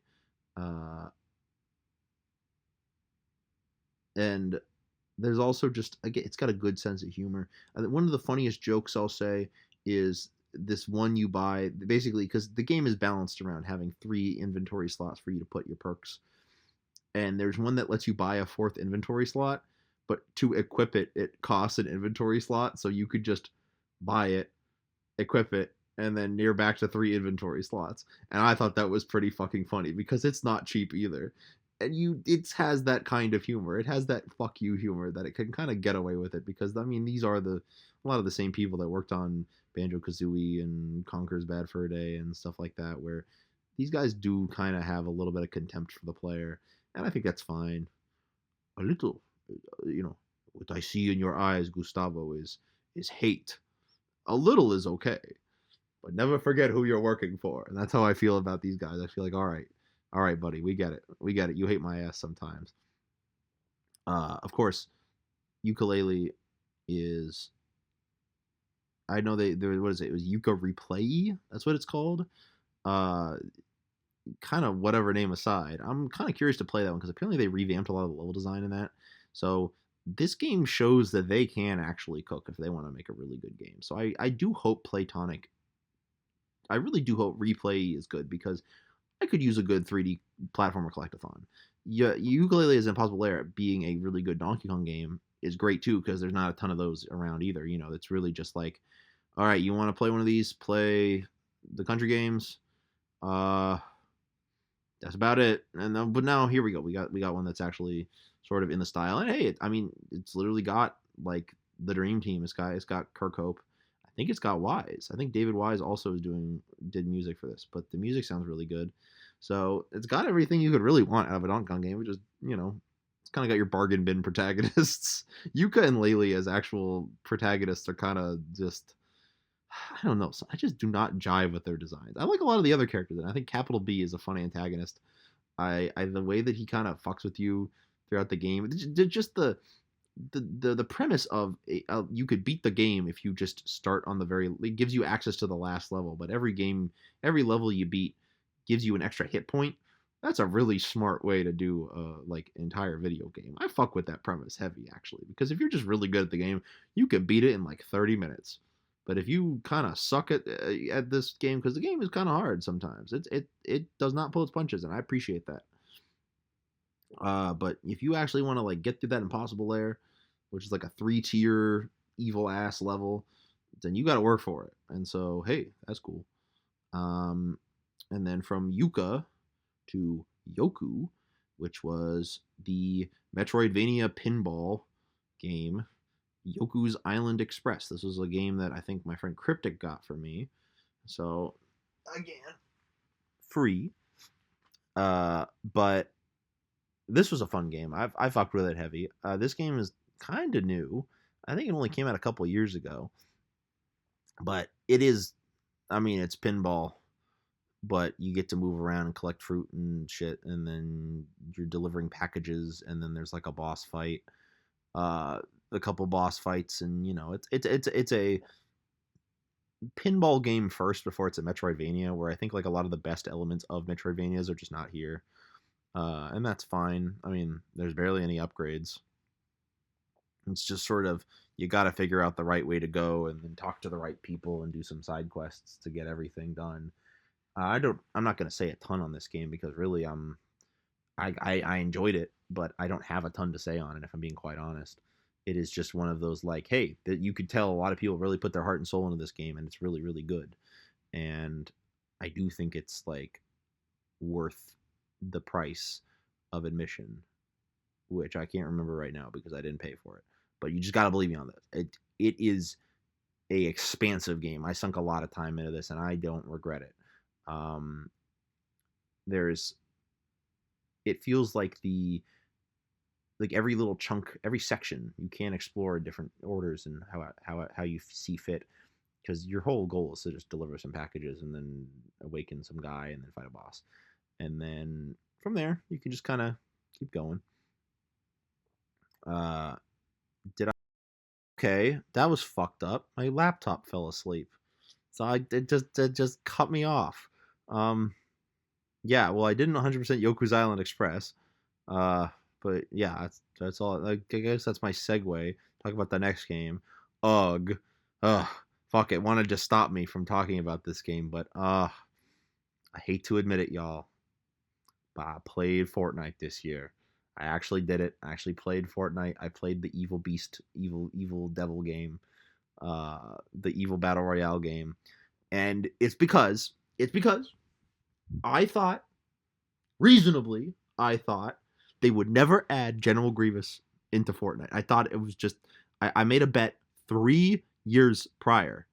and there's also just again, it's got a good sense of humor. One of the funniest jokes I'll say is this one you buy basically because the game is balanced around having 3 inventory slots for you to put your perks, and there's one that lets you buy a 4th inventory slot, but to equip it, it costs an inventory slot, so you could just buy it, equip it, and then you're back to 3 inventory slots. And I thought that was pretty fucking funny because it's not cheap either. And it has that kind of humor. It has that fuck you humor that it can kind of get away with it because I mean these are a lot of the same people that worked on Banjo Kazooie and Conker's Bad Fur Day and stuff like that, where these guys do kind of have a little bit of contempt for the player, and I think that's fine. A little, what I see in your eyes, Gustavo, is hate. A little is okay, but never forget who you're working for. And that's how I feel about these guys. I feel like, all right, buddy, we get it. You hate my ass sometimes. Of course, Ukulele is I know what is it? It was Yuka Replay. That's what it's called. Uh, Kind of whatever name aside, I'm kind of curious to play that one because apparently they revamped a lot of the level design in that. So this game shows that they can actually cook if they want to make a really good game. So I do hope Playtonic. I really do hope Replay is good because I could use a good 3D platformer collectathon. Yeah, Ukulele is Impossible Lair being a really good Donkey Kong game is great too because there's not a ton of those around either. You know, it's really just like, all right, you want to play one of these? Play the country games. Uh, that's about it. And then, but now here we go. We got one that's actually sort of in the style. And hey, I mean, it's literally got like the dream team. It's got Kirk Hope. I think it's got Wise. I think David Wise also did music for this, but the music sounds really good. So it's got everything you could really want out of a Donkey Kong game, which is, it's kind of got your bargain bin protagonists. Yuka and Laylee as actual protagonists are kind of just, I don't know. I just do not jive with their designs. I like a lot of the other characters, and I think Capital B is a fun antagonist. I the way that he kind of fucks with you throughout the game, just the premise of you could beat the game if you just start on the it gives you access to the last level, but every level you beat gives you an extra hit point. That's a really smart way to do like entire video game. I fuck with that premise heavy actually, because if you're just really good at the game, you can beat it in like 30 minutes. But if you kind of suck at this game, because the game is kind of hard sometimes, it does not pull its punches, and I appreciate that. But if you actually want to like get through that impossible layer, which is like a 3-tier evil ass level, then you got to work for it. And so hey, that's cool. Um, and then from Yuka to Yoku, which was the Metroidvania pinball game, Yoku's Island Express. This was a game that I think my friend Cryptic got for me. So again, free. But this was a fun game. I fucked with it heavy. This game is kind of new. I think it only came out a couple years ago. But it is, I mean, it's pinball, but you get to move around and collect fruit and shit, and then you're delivering packages, and then there's like a boss fight. A couple boss fights, and it's a pinball game first before it's a Metroidvania, where I think like a lot of the best elements of Metroidvanias are just not here. And that's fine. I mean, there's barely any upgrades. It's just sort of, you got to figure out the right way to go and then talk to the right people and do some side quests to get everything done. I'm not going to say a ton on this game because really I enjoyed it, but I don't have a ton to say on it if I'm being quite honest. It is just one of those like, hey, that you could tell a lot of people really put their heart and soul into this game, and it's really, really good. And I do think it's like worth the price of admission, which I can't remember right now because I didn't pay for it. But you just gotta believe me on this. It is a expansive game. I sunk a lot of time into this, and I don't regret it. There's, it feels like every little chunk, every section, you can explore different orders and how you see fit, because your whole goal is to just deliver some packages and then awaken some guy and then fight a boss, and then from there you can just kind of keep going. Did I? Okay, that was fucked up. My laptop fell asleep, so it just cut me off. Yeah, well, I didn't 100% Yoku's Island Express. But yeah, that's all. I guess that's my segue. Talk about the next game. Ugh. Ugh. Fuck it. Wanted to stop me from talking about this game, but I hate to admit it, y'all, but I played Fortnite this year. I actually did it. I actually played Fortnite. I played the Evil Beast, Evil Devil game, the Evil Battle Royale game, and it's because I thought, reasonably, I thought they would never add General Grievous into Fortnite. I thought it was just, I made a bet 3 years prior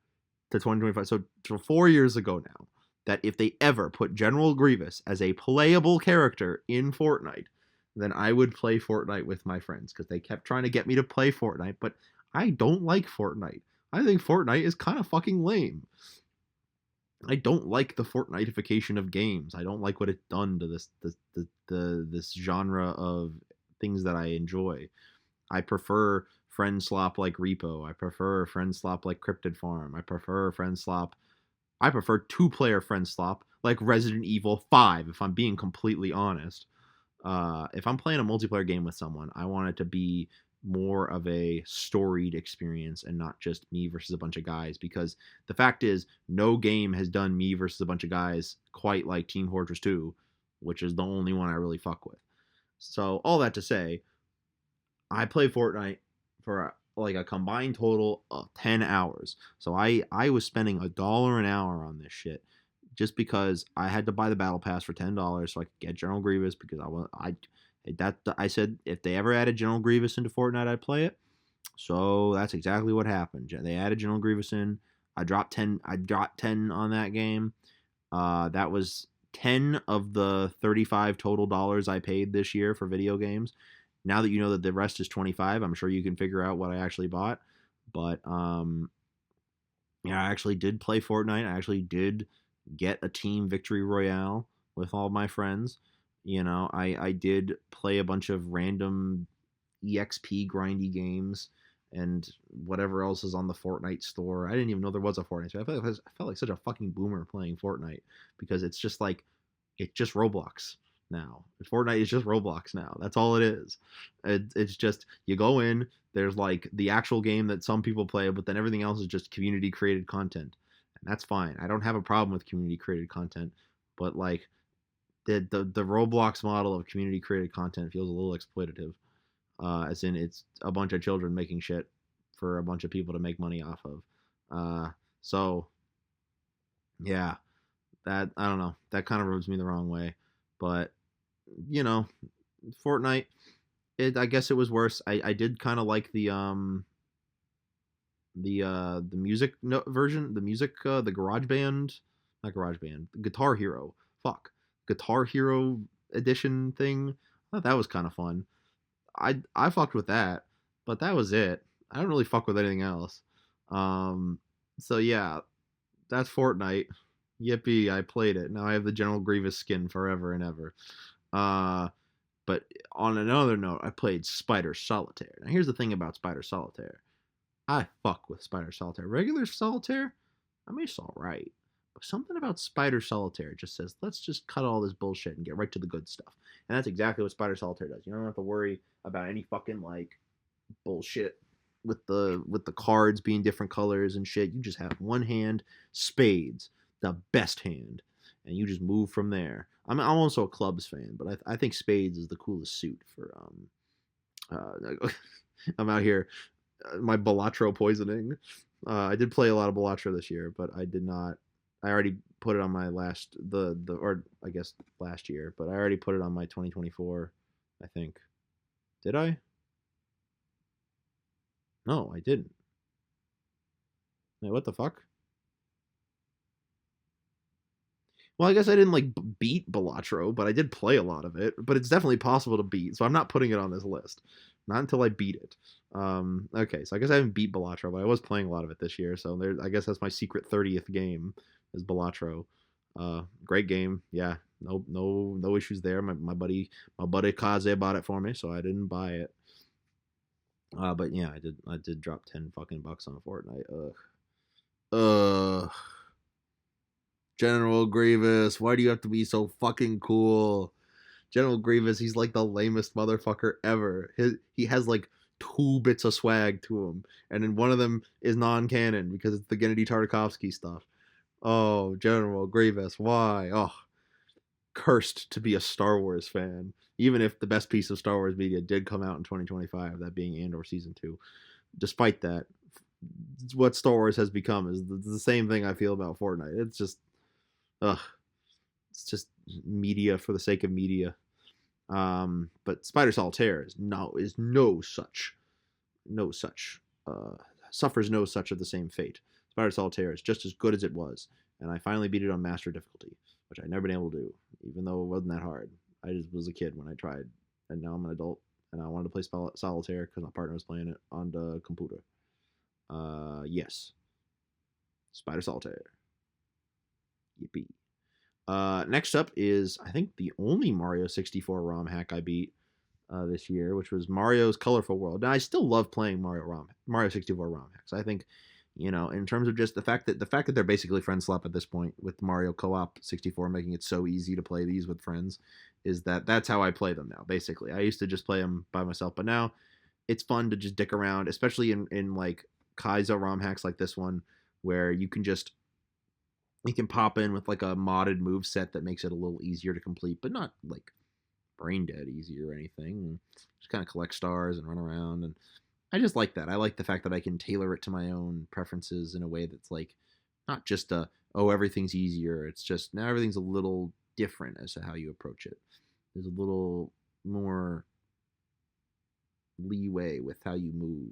to 2025, so 4 years ago now, that if they ever put General Grievous as a playable character in Fortnite, then I would play Fortnite with my friends, because they kept trying to get me to play Fortnite, but I don't like Fortnite. I think Fortnite is kind of fucking lame. I don't like the Fortniteification of games. I don't like what it's done to this genre of things that I enjoy. I prefer friend slop like Repo. I prefer friend slop like Cryptid Farm. I prefer two-player friend slop like Resident Evil 5, if I'm being completely honest. If I'm playing a multiplayer game with someone, I want it to be more of a storied experience and not just me versus a bunch of guys, because the fact is no game has done me versus a bunch of guys quite like Team Fortress 2, which is the only one I really fuck with. So all that to say, I play Fortnite for like a combined total of 10 hours. So I was spending $1 an hour on this shit just because I had to buy the battle pass for $10 so I could get General Grievous, because I said if they ever added General Grievous into Fortnite I'd play it. So that's exactly what happened. They added General Grievous in. I dropped 10 on that game. That was 10 of the 35 total dollars I paid this year for video games. Now that you know that the rest is 25, I'm sure you can figure out what I actually bought. But yeah, I actually did play Fortnite. I actually did get a team victory royale with all my friends. You know, I did play a bunch of random EXP grindy games and whatever else is on the Fortnite store. I didn't even know there was a Fortnite store. I felt like such a fucking boomer playing Fortnite, because it's just like, it's just Roblox now. Fortnite is just Roblox now. That's all it is. It's just, you go in, there's like the actual game that some people play, but then everything else is just community created content. And that's fine. I don't have a problem with community created content, but like the Roblox model of community created content feels a little exploitative. As in, it's a bunch of children making shit for a bunch of people to make money off of. So yeah, that, I don't know, that kind of rubs me the wrong way. But you know, Fortnite, I guess it was worse. I did kind of like the music version, the music, the Garage Band, not Garage Band, Guitar Hero. Fuck, Guitar Hero edition thing. I thought that was kind of fun. I fucked with that, but that was it. I don't really fuck with anything else. Um, so yeah, that's Fortnite. Yippee! I played it. Now I have the General Grievous skin forever and ever. Uh, but on another note, I played Spider Solitaire. Now here's the thing about Spider Solitaire. I fuck with Spider Solitaire. Regular Solitaire, I mean, it's all right. But something about Spider Solitaire just says, let's just cut all this bullshit and get right to the good stuff. And that's exactly what Spider Solitaire does. You don't have to worry about any fucking like bullshit with the cards being different colors and shit. You just have one hand, spades, the best hand, and you just move from there. I'm also a clubs fan, but I think spades is the coolest suit for I'm out here, my Balatro poisoning. I did play a lot of Balatro this year, but I did not. I already put it on my last the or I guess last year, but I already put it on my 2024. I think. Did I? No, I didn't. Wait, what the fuck? Well, I guess I didn't like beat Balatro, but I did play a lot of it. But it's definitely possible to beat, so I'm not putting it on this list. Not until I beat it. Okay, so I guess I haven't beat Balatro, but I was playing a lot of it this year. So there, I guess that's my secret 30th game is Balatro. Great game. Yeah, no issues there. My buddy Kaze bought it for me, so I didn't buy it. But yeah, I did drop 10 fucking bucks on Fortnite. Ugh. General Grievous, why do you have to be so fucking cool? General Grievous, he's like the lamest motherfucker ever. He has like 2 bits of swag to him, and then one of them is non-canon because it's the Gennady Tartakovsky stuff. Oh, General Grievous, why? Oh, cursed to be a Star Wars fan. Even if the best piece of Star Wars media did come out in 2025, that being Andor season 2. Despite that, what Star Wars has become is the same thing I feel about Fortnite. It's just, ugh, it's just media for the sake of media. But Spider Solitaire is no such suffers no such of the same fate. Spider Solitaire is just as good as it was, and I finally beat it on master difficulty, which I'd never been able to do, even though it wasn't that hard. I just was a kid when I tried, and now I'm an adult, and I wanted to play Solitaire because my partner was playing it on the computer. Yes, Spider Solitaire. Yippee. Next up is, I think, the only Mario 64 ROM hack I beat. this year, which was Mario's Colorful World. Now I still love playing Mario 64 ROM hacks. I think, in terms of just the fact that they're basically friend swap at this point with Mario Co-op 64 making it so easy to play these with friends, is that's how I play them now. Basically, I used to just play them by myself, but now it's fun to just dick around, especially in like Kaizo ROM hacks like this one, where you can pop in with like a modded move set that makes it a little easier to complete, but not like brain dead easy or anything. Just kind of collect stars and run around, and I just like that. I like the fact that I can tailor it to my own preferences in a way that's like not just oh, everything's easier. It's just now everything's a little different as to how you approach it. There's a little more leeway with how you move,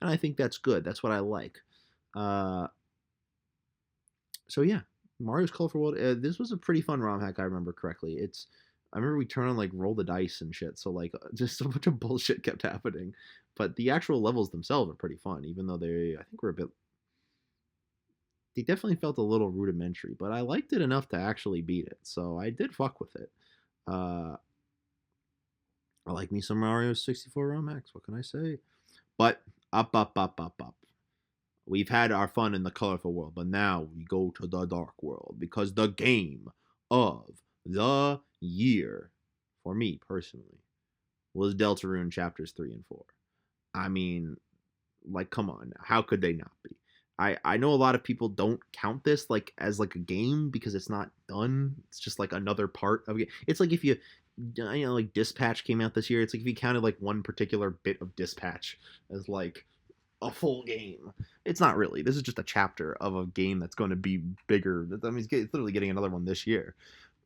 and I think that's good. That's what I like. Uh, so yeah, Mario's Colorful World. This was a pretty fun ROM hack. I remember correctly. I remember we turned on like roll the dice and shit. So like just a bunch of bullshit kept happening, but the actual levels themselves are pretty fun. Even though I think were a bit. They definitely felt a little rudimentary, but I liked it enough to actually beat it. So I did fuck with it. Uh, I like me some Mario 64 ROM hacks. What can I say? But up. We've had our fun in the colorful world, but now we go to the dark world because the game of the year, for me personally, was Deltarune chapters 3 and 4. I mean, like, come on, how could they not be? I know a lot of people don't count this like as like a game because it's not done. It's just like another part of it. It's like if like Dispatch came out this year. It's like if you counted like one particular bit of Dispatch as like a full game. It's not really. This is just a chapter of a game that's going to be bigger. I mean, it's literally getting another one this year.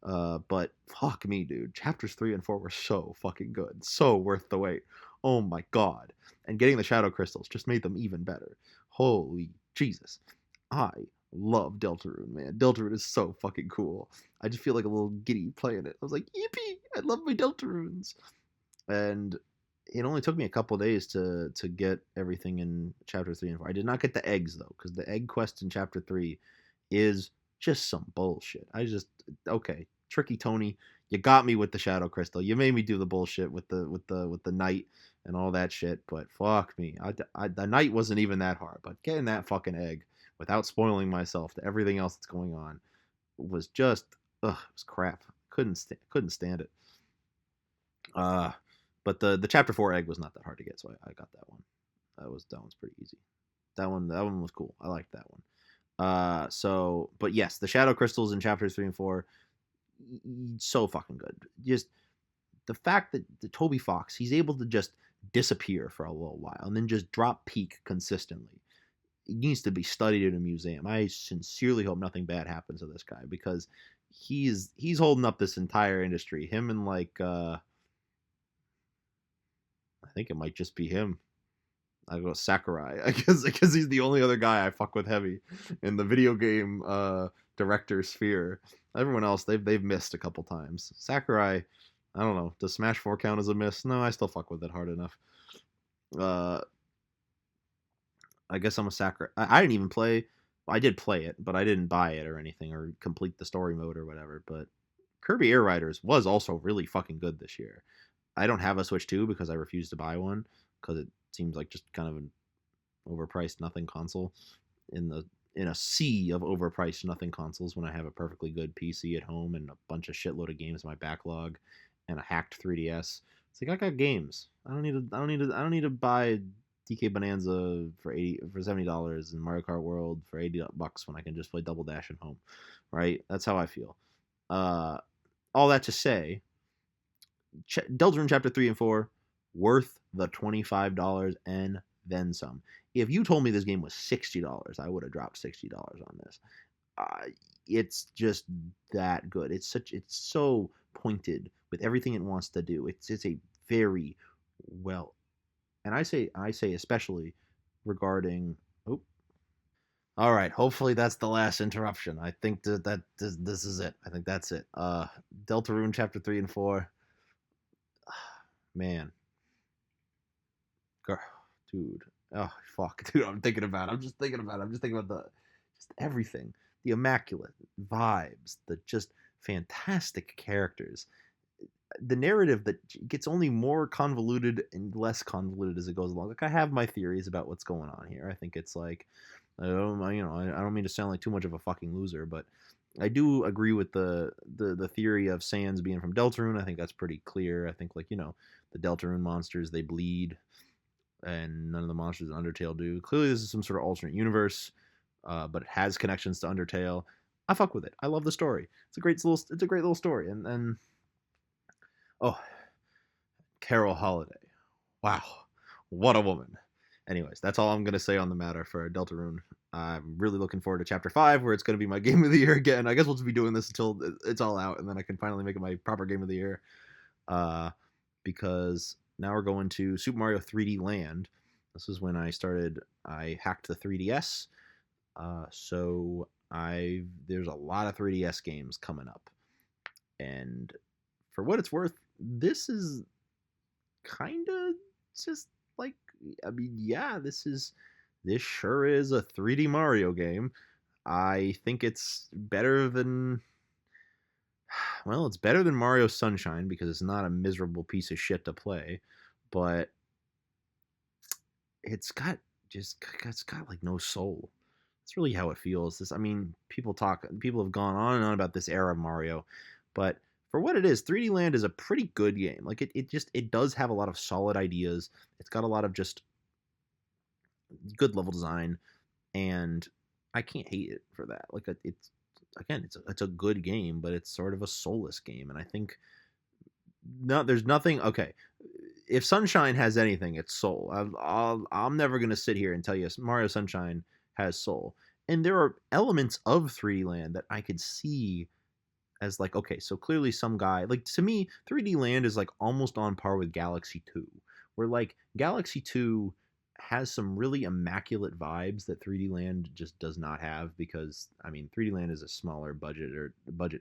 But fuck me, dude. Chapters 3 and 4 were so fucking good. So worth the wait. Oh my god. And getting the Shadow Crystals just made them even better. Holy Jesus. I love Deltarune, man. Deltarune is so fucking cool. I just feel like a little giddy playing it. I was like, yippee! I love my Deltarunes. And it only took me a couple days to get everything in chapter 3 and 4. I did not get the eggs though, because the egg quest in chapter 3 is just some bullshit. Okay, tricky Tony, you got me with the shadow crystal. You made me do the bullshit with the knight and all that shit. But fuck me, the knight wasn't even that hard. But getting that fucking egg without spoiling myself to everything else that's going on was just it was crap. Couldn't stand it. Uh, but the chapter 4 egg was not that hard to get, so I got that one. That one's pretty easy. That one was cool. I liked that one. But yes, the shadow crystals in chapters 3 and 4, so fucking good. Just the fact that the Toby Fox, he's able to just disappear for a little while and then just drop peak consistently. It needs to be studied in a museum. I sincerely hope nothing bad happens to this guy because he's holding up this entire industry. Him and like I think it might just be him. I go Sakurai. I guess because he's the only other guy I fuck with heavy in the video game director sphere. Everyone else they've missed a couple times. Sakurai, I don't know. Does Smash 4 count as a miss? No, I still fuck with it hard enough. Uh, I guess I'm a Sakurai. I didn't even play. I did play it, but I didn't buy it or anything or complete the story mode or whatever. But Kirby Air Riders was also really fucking good this year. I don't have a Switch 2 because I refuse to buy one because it seems like just kind of an overpriced nothing console in a sea of overpriced nothing consoles when I have a perfectly good PC at home and a bunch of shitload of games in my backlog and a hacked 3DS. It's like I got games. I don't need to buy DK Bonanza for $70 and Mario Kart World for $80 when I can just play Double Dash at home. Right? That's how I feel. Uh all that to say, Deltarune Chapter 3 and 4, worth the $25 and then some. If you told me this game was $60, I would have dropped $60 on this. It's just that good. It's so pointed with everything it wants to do. It's a very well, and I say especially regarding. Oh, all right. Hopefully that's the last interruption. I think this is it. I think that's it. Deltarune Chapter 3 and 4. Man, dude. Oh fuck, dude. I'm thinking about it. I'm just thinking about it. I'm just thinking about just everything. The immaculate vibes, the just fantastic characters. the narrative that gets only more convoluted and less convoluted as it goes along. Like I have my theories about what's going on here. I think it's like I don't mean to sound like too much of a fucking loser, but I do agree with the theory of Sans being from Deltarune. I think that's pretty clear. I think like the Deltarune monsters, they bleed, and none of the monsters in Undertale do. Clearly, this is some sort of alternate universe, but it has connections to Undertale. I fuck with it. I love the story. It's a great little story. And oh, Carol Holiday. Wow, what a woman. Anyways, that's all I'm gonna say on the matter for Deltarune. I'm really looking forward to Chapter 5, where it's gonna be my game of the year again. I guess we'll just be doing this until it's all out, and then I can finally make it my proper game of the year. Uh, because now we're going to Super Mario 3D Land. This is when I hacked the 3DS. So there's a lot of 3DS games coming up, and for what it's worth, this is kind of just like, I mean, yeah, this sure is a 3D Mario game. I think it's better than, well, it's better than Mario Sunshine because it's not a miserable piece of shit to play, but it's got it's got like no soul. That's really how it feels. I mean, people have gone on and on about this era of Mario, but for what it is, 3D Land is a pretty good game. Like it does have a lot of solid ideas. It's got a lot of just good level design, and I can't hate it for that. Like it's again, it's a good game, but it's sort of a soulless game, and I think there's nothing. Okay, if Sunshine has anything, it's soul. I'm never gonna sit here and tell you Mario Sunshine has soul, and there are elements of 3D Land that I could see as like, okay, so clearly some guy, like, to me 3D Land is like almost on par with Galaxy 2, where like Galaxy 2 has some really immaculate vibes that 3D Land just does not have, because I mean 3D Land is a smaller budget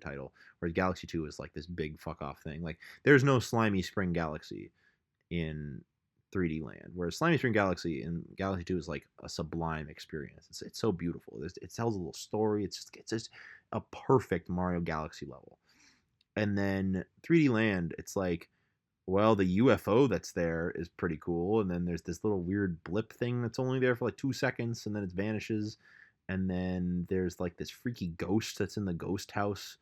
title, whereas Galaxy 2 is like this big fuck off thing. Like there's no Slimy Spring Galaxy in 3D Land, whereas Slimy Spring Galaxy in Galaxy 2 is like a sublime experience. It's so beautiful. It tells a little story. It's just a perfect Mario Galaxy level. And then 3D Land, it's like, well, the UFO that's there is pretty cool, and then there's this little weird blip thing that's only there for like 2 seconds, and then it vanishes. And then there's like this freaky ghost that's in the ghost house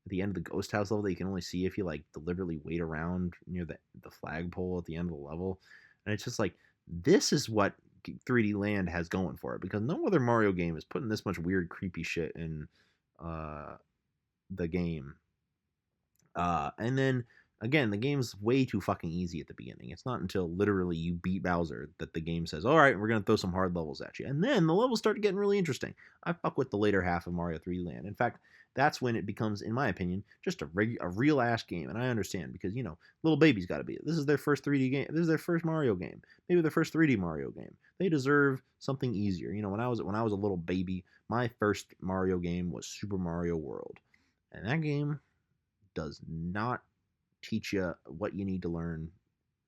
at the end of the ghost house level that you can only see if you like deliberately wait around near the flagpole at the end of the level. And it's just like, this is what 3D Land has going for it, because no other Mario game is putting this much weird, creepy shit in uh, the game. And then again, the game's way too fucking easy at the beginning. It's not until literally you beat Bowser that the game says, "All right, we're gonna throw some hard levels at you," and then the levels start getting really interesting. I fuck with the later half of Mario 3D Land. In fact, that's when it becomes, in my opinion, just a real ass game. And I understand, because little babies got to be. This is their first 3D game. This is their first Mario game. Maybe their first 3D Mario game. They deserve something easier. When I was a little baby, my first Mario game was Super Mario World, and that game does not teach you what you need to learn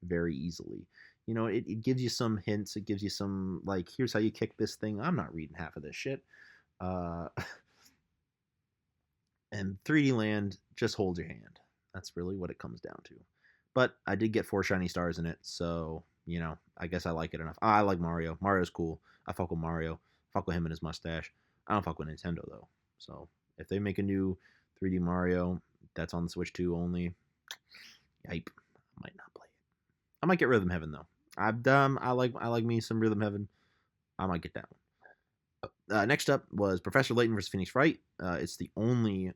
very easily. It gives you some hints. It gives you some, like, here's how you kick this thing. I'm not reading half of this shit. Uh, and 3D Land just holds your hand. That's really what it comes down to. But I did get 4 shiny stars in it, so I guess I like it enough. I like Mario. Mario's cool. I fuck with Mario. Fuck with him and his mustache. I don't fuck with Nintendo though. So if they make a new 3D Mario that's on the Switch 2 only, yipe, I might not play it. I might get Rhythm Heaven though. I like me some Rhythm Heaven. I might get that one. Next up was Professor Layton vs. Phoenix Wright. It's the only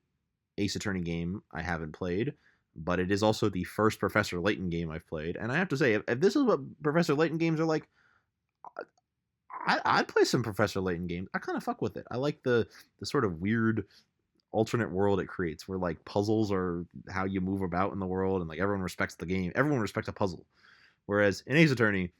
Ace Attorney game I haven't played, but it is also the first Professor Layton game I've played. And I have to say, if this is what Professor Layton games are like, I'd play some Professor Layton games. I kind of fuck with it. I like the sort of weird alternate world it creates, where like puzzles are how you move about in the world, and like everyone respects the game. Everyone respects a puzzle. Whereas in Ace Attorney,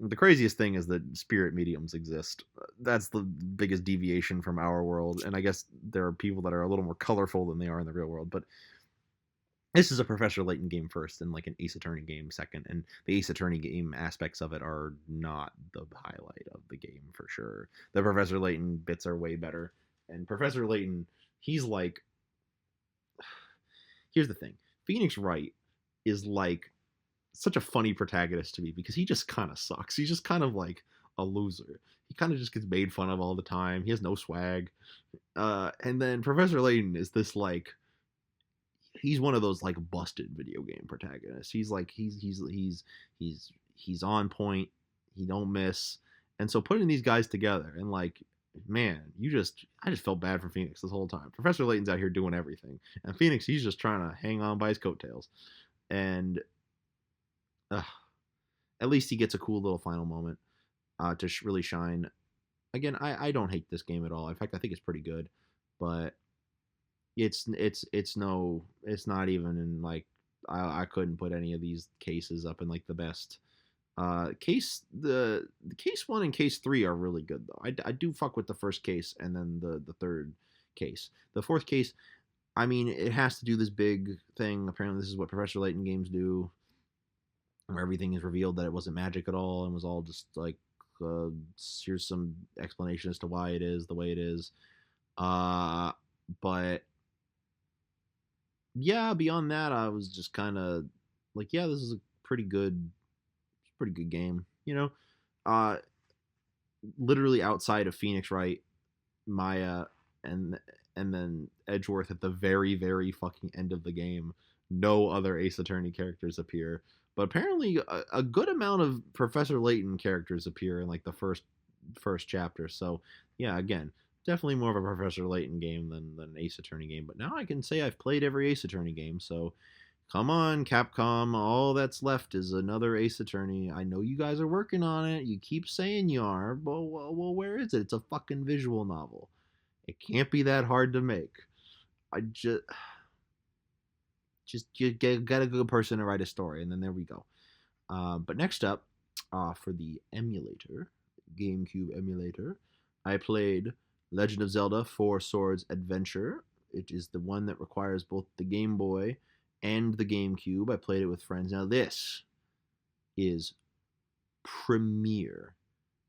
the craziest thing is that spirit mediums exist. That's the biggest deviation from our world, and I guess there are people that are a little more colorful than they are in the real world. But this is a Professor Layton game first, and like an Ace Attorney game second, and the Ace Attorney game aspects of it are not the highlight of the game for sure. The Professor Layton bits are way better, and Professor Layton, he's like, here's the thing, Phoenix Wright is like such a funny protagonist to me because he just kind of sucks. He's just kind of like a loser. He kind of just gets made fun of all the time. He has no swag. And then Professor Layton is this like he's one of those like busted video game protagonists. He's like he's on point. He don't miss. And so putting these guys together and like man, I just felt bad for Phoenix this whole time. Professor Layton's out here doing everything, and Phoenix he's just trying to hang on by his coattails. And uh, at least he gets a cool little final moment to really shine. Again, I don't hate this game at all. In fact, I think it's pretty good, but it's not even in like I couldn't put any of these cases up in like the best. The case one and case three are really good though. I do fuck with the first case and then the third case. The fourth case, I mean, it has to do this big thing. Apparently, this is what Professor Layton games do, where everything is revealed that it wasn't magic at all and was all just like uh, here's some explanation as to why it is the way it is. But yeah, beyond that, I was just kind of like, yeah, this is a pretty good game. You know, uh, literally outside of Phoenix Wright, Maya, and and then Edgeworth at the very fucking end of the game. No other Ace Attorney characters appear, but apparently a good amount of Professor Layton characters appear in like the first chapter. So yeah, again, definitely more of a Professor Layton game than an Ace Attorney game. But now I can say I've played every Ace Attorney game, so come on, Capcom. All that's left is another Ace Attorney. I know you guys are working on it. You keep saying you are, but well, where is it? It's a fucking visual novel. It can't be that hard to make. I just get a good person to write a story, and then there we go. But next up, for the emulator, GameCube emulator, I played Legend of Zelda: Four Swords Adventure. It is the one that requires both the Game Boy and the GameCube. I played it with friends. Now this is premier,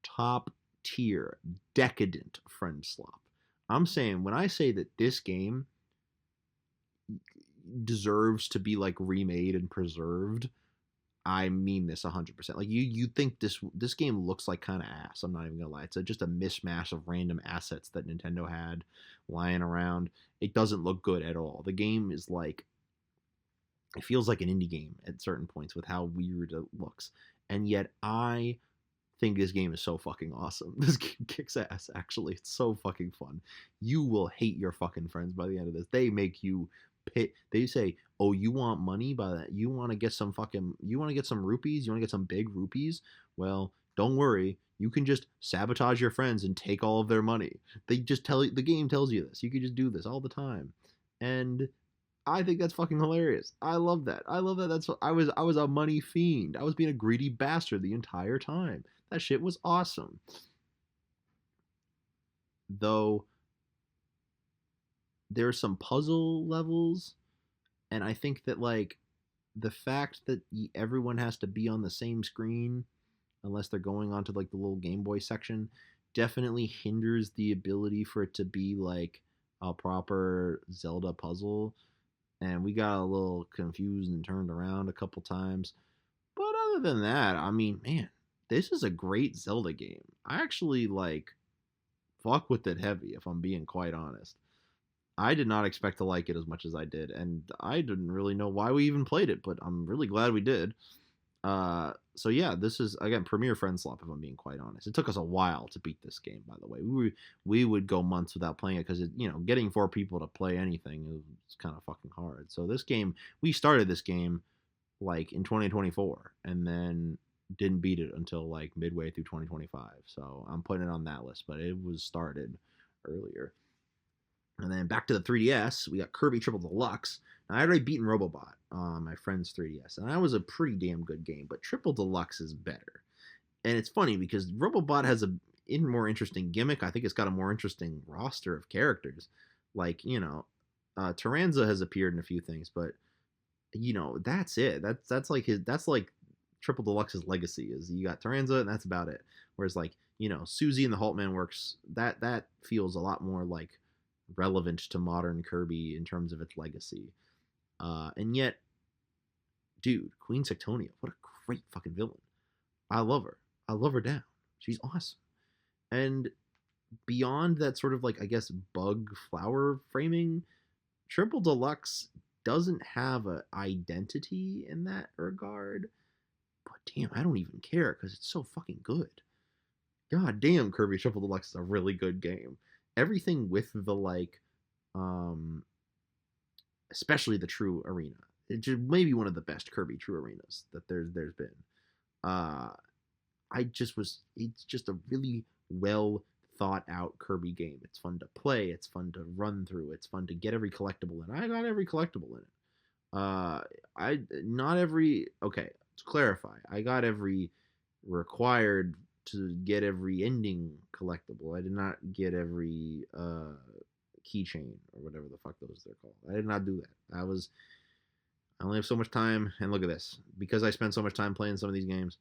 top tier, decadent friend slop. I'm saying when I say that this game deserves to be like remade and preserved, I mean this 100%. Like you think this game looks like kind of ass. I'm not even gonna lie. It's just a mismatch of random assets that Nintendo had lying around. It doesn't look good at all. The game is like it feels like an indie game at certain points with how weird it looks, and yet I think this game is so fucking awesome. This game kicks ass. Actually, it's so fucking fun. You will hate your fucking friends by the end of this. They make you pit. They say, "Oh, you want money by that? You want to get some fucking? You want to get some rupees? You want to get some big rupees? Well, don't worry. You can just sabotage your friends and take all of their money. They just tell you. The game tells you this. You can just do this all the time, and I think that's fucking hilarious. I love that. I love that. I was a money fiend. I was being a greedy bastard the entire time. That shit was awesome. Though there's some puzzle levels, and I think that like the fact that everyone has to be on the same screen unless they're going onto like the little Game Boy section definitely hinders the ability for it to be like a proper Zelda puzzle. And we got a little confused and turned around a couple times. But other than that, I mean, man, this is a great Zelda game. I actually like fuck with it heavy, if I'm being quite honest. I did not expect to like it as much as I did, and I didn't really know why we even played it, but I'm really glad we did. So yeah, this is again Premier Friend Slop. If I'm being quite honest, it took us a while to beat this game. By the way, we would go months without playing it because getting four people to play anything is kind of fucking hard. So this game, we started this game like in 2024, and then didn't beat it until like midway through 2025. So I'm putting it on that list, but it was started earlier. And then back to the 3DS, we got Kirby Triple Deluxe. Now, I had already beaten Robobot on my friend's 3DS, and that was a pretty damn good game, but Triple Deluxe is better. And it's funny because Robobot has a more interesting gimmick. I think it's got a more interesting roster of characters. Like, Taranza has appeared in a few things, but that's it. That's like that's like Triple Deluxe's legacy is you got Taranza and that's about it. Whereas like, Susie and the Haltman works, that feels a lot more like relevant to modern Kirby in terms of its legacy. And yet dude, Queen Sectonia, what a great fucking villain. I love her. I love her down. She's awesome. And beyond that sort of like, I guess, bug flower framing, Triple Deluxe doesn't have an identity in that regard. But damn, I don't even care because it's so fucking good. God damn, Kirby Triple Deluxe is a really good game. Everything with the like, um, especially the True Arena. It's maybe one of the best Kirby True Arenas that there's been. Uh, it's just a really well thought out Kirby game. It's fun to play. It's fun to run through. It's fun to get every collectible in. I got every collectible in it. I not every okay. To clarify, I got every required to get every ending collectible. I did not get every keychain or whatever the fuck those they're called. I did not do that. I only have so much time, and look at this. Because I spent so much time playing some of these games,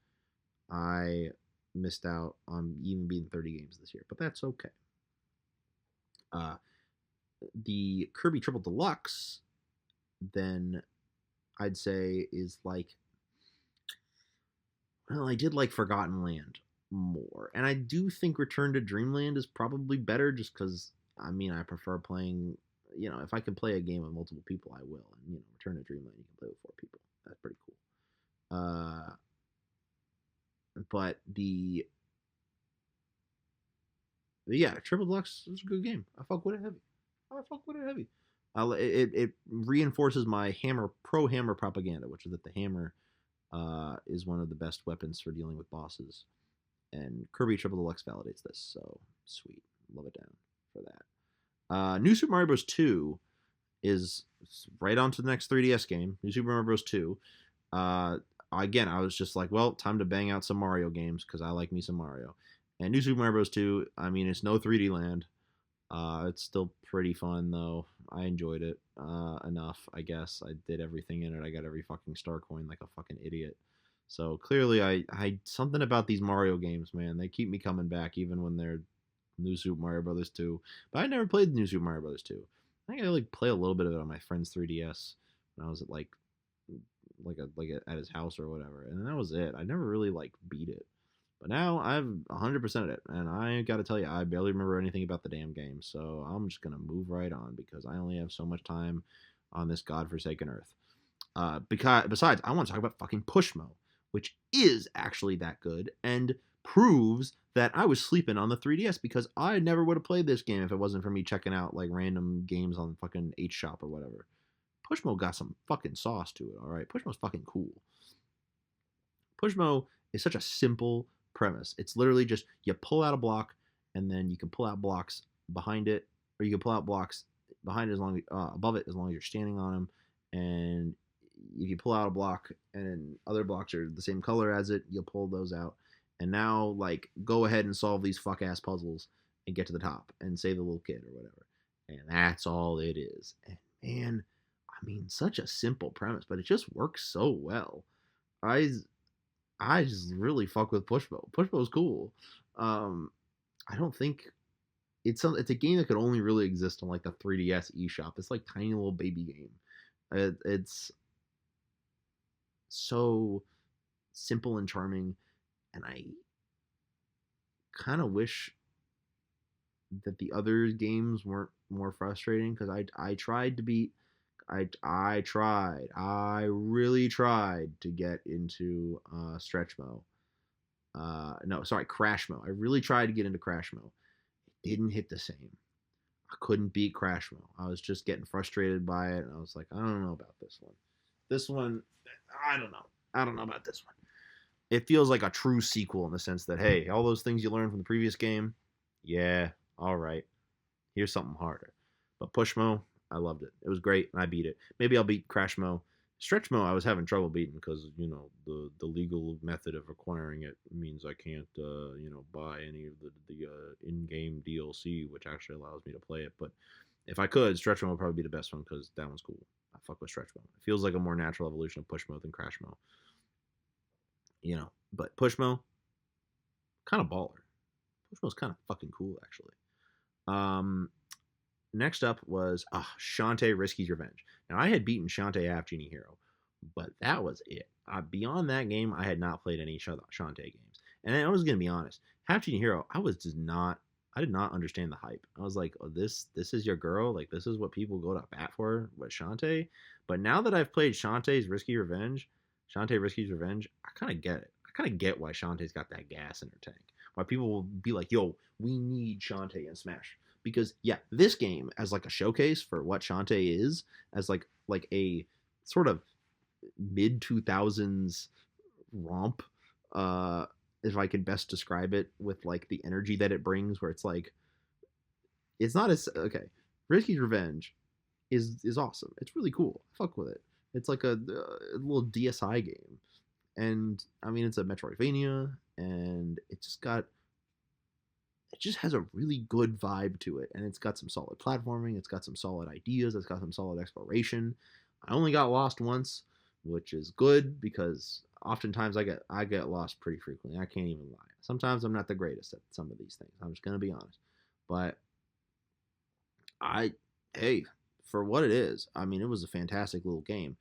I missed out on even beating 30 games this year, but that's okay. The Kirby Triple Deluxe, then I'd say is like, well, I did like Forgotten Land more, and I do think Return to Dreamland is probably better, just because I mean I prefer playing. You know, if I can play a game with multiple people, I will. And Return to Dreamland, you can play with 4 people. That's pretty cool. But yeah, Triple Deluxe is a good game. I fuck with it heavy. It reinforces my pro hammer propaganda, which is that the hammer is one of the best weapons for dealing with bosses. And Kirby Triple Deluxe validates this, so sweet. Love it down for that. New Super Mario Bros. 2 is right on to the next 3DS game, New Super Mario Bros. 2. Again, I was just like, well, time to bang out some Mario games because I like me some Mario. And New Super Mario Bros. 2, I mean, it's no 3D Land. It's still pretty fun, though. I enjoyed it enough, I guess. I did everything in it. I got every fucking star coin like a fucking idiot. So clearly, I something about these Mario games, man. They keep me coming back even when they're New Super Mario Bros. 2. But I never played the New Super Mario Bros. 2. I think I like play a little bit of it on my friend's 3DS when I was at at his house or whatever, and that was it. I never really like beat it. But now I've 100% of it, and I got to tell you, I barely remember anything about the damn game. So I'm just gonna move right on because I only have so much time on this godforsaken earth. Because besides, I want to talk about fucking Pushmo, which is actually that good and proves that I was sleeping on the 3DS because I never would have played this game if it wasn't for me checking out like random games on fucking H Shop or whatever. Pushmo got some fucking sauce to it, all right? Pushmo's fucking cool. Pushmo is such a simple premise. It's literally just you pull out a block, and then you can pull out blocks behind it, or you can pull out blocks behind it above it as long as you're standing on them. And if you pull out a block and other blocks are the same color as it, you'll pull those out. And now, like, go ahead and solve these fuck ass puzzles and get to the top and save the little kid or whatever. And that's all it is. And man, I mean, such a simple premise, but it just works so well. I just really fuck with Pushmo. Pushmo's cool. I don't think it's a game that could only really exist on like the 3DS eShop. It's like tiny little baby game. It's so simple and charming, and I kind of wish that the other games weren't more frustrating because I tried to beat. I really tried to get into Stretch Mo. No, sorry, Crash Mo. I really tried to get into Crash Mo. It didn't hit the same. I couldn't beat Crash Mo. I was just getting frustrated by it, and I was like, I don't know about this one. This one, I don't know. I don't know about this one. It feels like a true sequel in the sense that, hey, all those things you learned from the previous game, yeah, all right. Here's something harder. But Pushmo, I loved it. It was great, and I beat it. Maybe I'll beat Crash Mo. Stretch Mo, I was having trouble beating because the legal method of acquiring it means I can't buy any of the in-game DLC, which actually allows me to play it. But if I could, Stretch Mo would probably be the best one because that one's cool. I fuck with Stretch Mo. It feels like a more natural evolution of Push Mo than Crash Mo. But Push Mo, kind of baller. Push Mo's kind of fucking cool actually. Next up was Shantae Risky's Revenge. Now, I had beaten Shantae half Genie Hero, But that was it. Beyond that game, I had not played any Shantae games. And I was gonna be honest, Half Genie Hero, I was just not. I did not understand the hype. I was like, oh, this is your girl. Like this is what people go to bat for. What Shantae? But now that I've played Shantae Risky's Revenge, I kind of get it. I kind of get why Shantae's got that gas in her tank. Why people will be like, yo, we need Shantae in Smash. Because yeah, this game as like a showcase for what Shantae is, as like a sort of mid 2000s romp, uh if I can best describe it, with like the energy that it brings, where it's like it's not as okay. Risky's Revenge is awesome. It's really cool. I fuck with it. It's like a little DSi game, and I mean it's a Metroidvania, and it just has a really good vibe to it, and it's got some solid platforming. It's got some solid ideas. It's got some solid exploration. I only got lost once, which is good because oftentimes I get lost pretty frequently. I can't even lie. Sometimes I'm not the greatest at some of these things. I'm just gonna be honest. But I hey, for what it is, I mean it was a fantastic little game.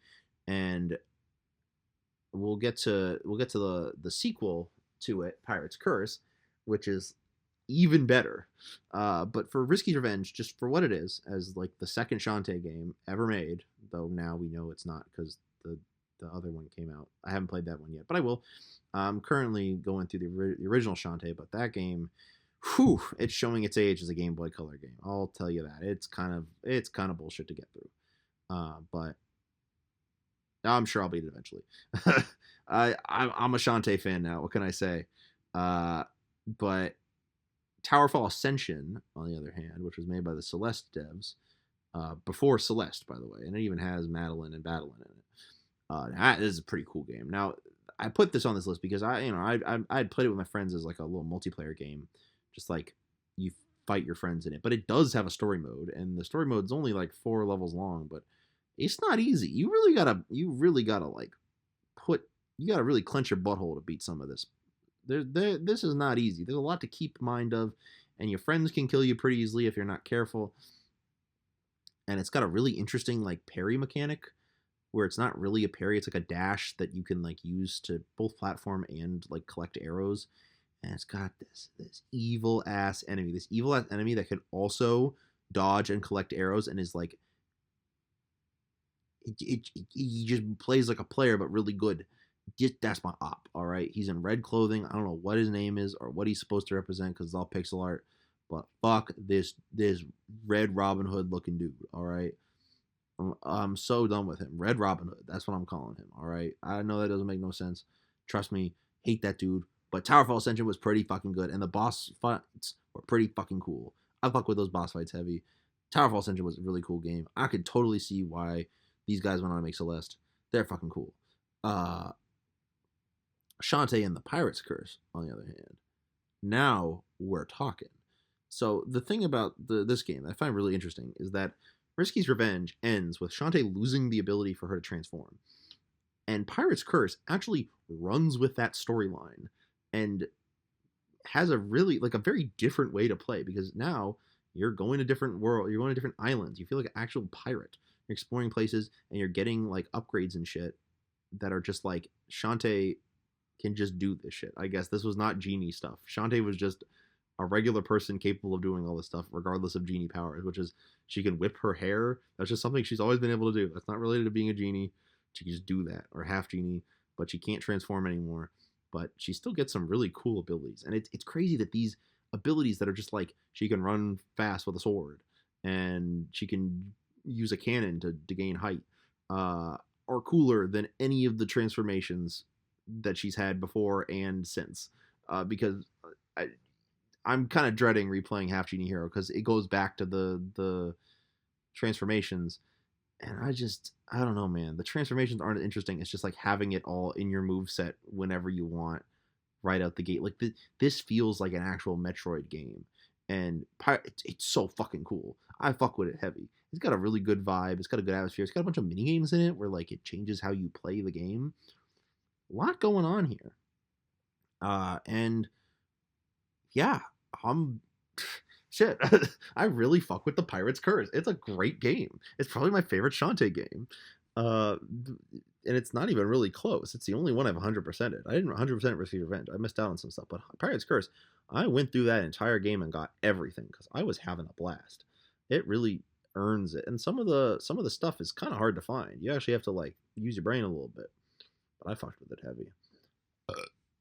And we'll get to the sequel to it, Pirate's Curse, which is even better. But for Risky's Revenge, just for what it is, as like the second Shantae game ever made, though now we know it's not because the other one came out. I haven't played that one yet, but I will. I'm currently going through the original Shantae, but that game, whew, it's showing its age as a Game Boy Color game. I'll tell you that. It's kind of bullshit to get through. But I'm sure I'll beat it eventually. I'm a Shantae fan now. What can I say? But Towerfall Ascension, on the other hand, which was made by the Celeste devs, before Celeste, by the way, and it even has Madeline and Badeline in it. That is a pretty cool game. Now, I put this on this list because I'd played it with my friends as like a little multiplayer game, just like you fight your friends in it. But it does have a story mode, and the story mode's only like 4 levels long, but it's not easy. You really gotta like you gotta really clench your butthole to beat some of this. This is not easy. There's a lot to keep mind of, and your friends can kill you pretty easily if you're not careful. And it's got a really interesting like parry mechanic, where it's not really a parry, it's like a dash that you can like use to both platform and like collect arrows. And it's got this evil ass enemy, that can also dodge and collect arrows, and is like he just plays like a player, but really good. That's my op. All right, he's in red clothing. I don't know what his name is or what he's supposed to represent because it's all pixel art. But fuck this red Robin Hood looking dude. All right, I'm so done with him. Red Robin Hood. That's what I'm calling him. All right, I know that doesn't make no sense. Trust me, hate that dude. But Towerfall Ascension was pretty fucking good, and the boss fights were pretty fucking cool. I fuck with those boss fights heavy. Towerfall Ascension was a really cool game. I could totally see why these guys went on to make Celeste. They're fucking cool. Shantae and the Pirate's Curse, on the other hand, now we're talking. So the thing about this game that I find really interesting is that Risky's Revenge ends with Shantae losing the ability for her to transform. And Pirate's Curse actually runs with that storyline and has a really like a very different way to play, because now you're going to different world, you're going to different islands. You feel like an actual pirate. You're exploring places and you're getting like upgrades and shit that are just like Shantae can just do this shit. I guess this was not genie stuff. Shantae was just a regular person capable of doing all this stuff regardless of genie powers, which is she can whip her hair. That's just something she's always been able to do. That's not related to being a genie. She can just do that, or half genie, but she can't transform anymore. But she still gets some really cool abilities. And it's crazy that these abilities that are just like she can run fast with a sword and she can use a cannon to gain height are cooler than any of the transformations that she's had before and since. Because I'm kind of dreading replaying Half Genie Hero because it goes back to the transformations, and I don't know, man. The transformations aren't interesting. It's just like having it all in your move set whenever you want, right out the gate. Like this feels like an actual Metroid game, and it's so fucking cool. I fuck with it heavy. It's got a really good vibe. It's got a good atmosphere. It's got a bunch of mini games in it where like it changes how you play the game. A lot going on here, and yeah, I'm shit. I really fuck with the Pirate's Curse. It's a great game. It's probably my favorite Shantae game. Uh, and it's not even really close. It's the only one I've 100%ed. I didn't 100% receive revenge. I missed out on some stuff, but Pirate's Curse, I went through that entire game and got everything because I was having a blast. It really earns it, and some of the stuff is kind of hard to find. You actually have to like use your brain a little bit, but I fucked with it heavy.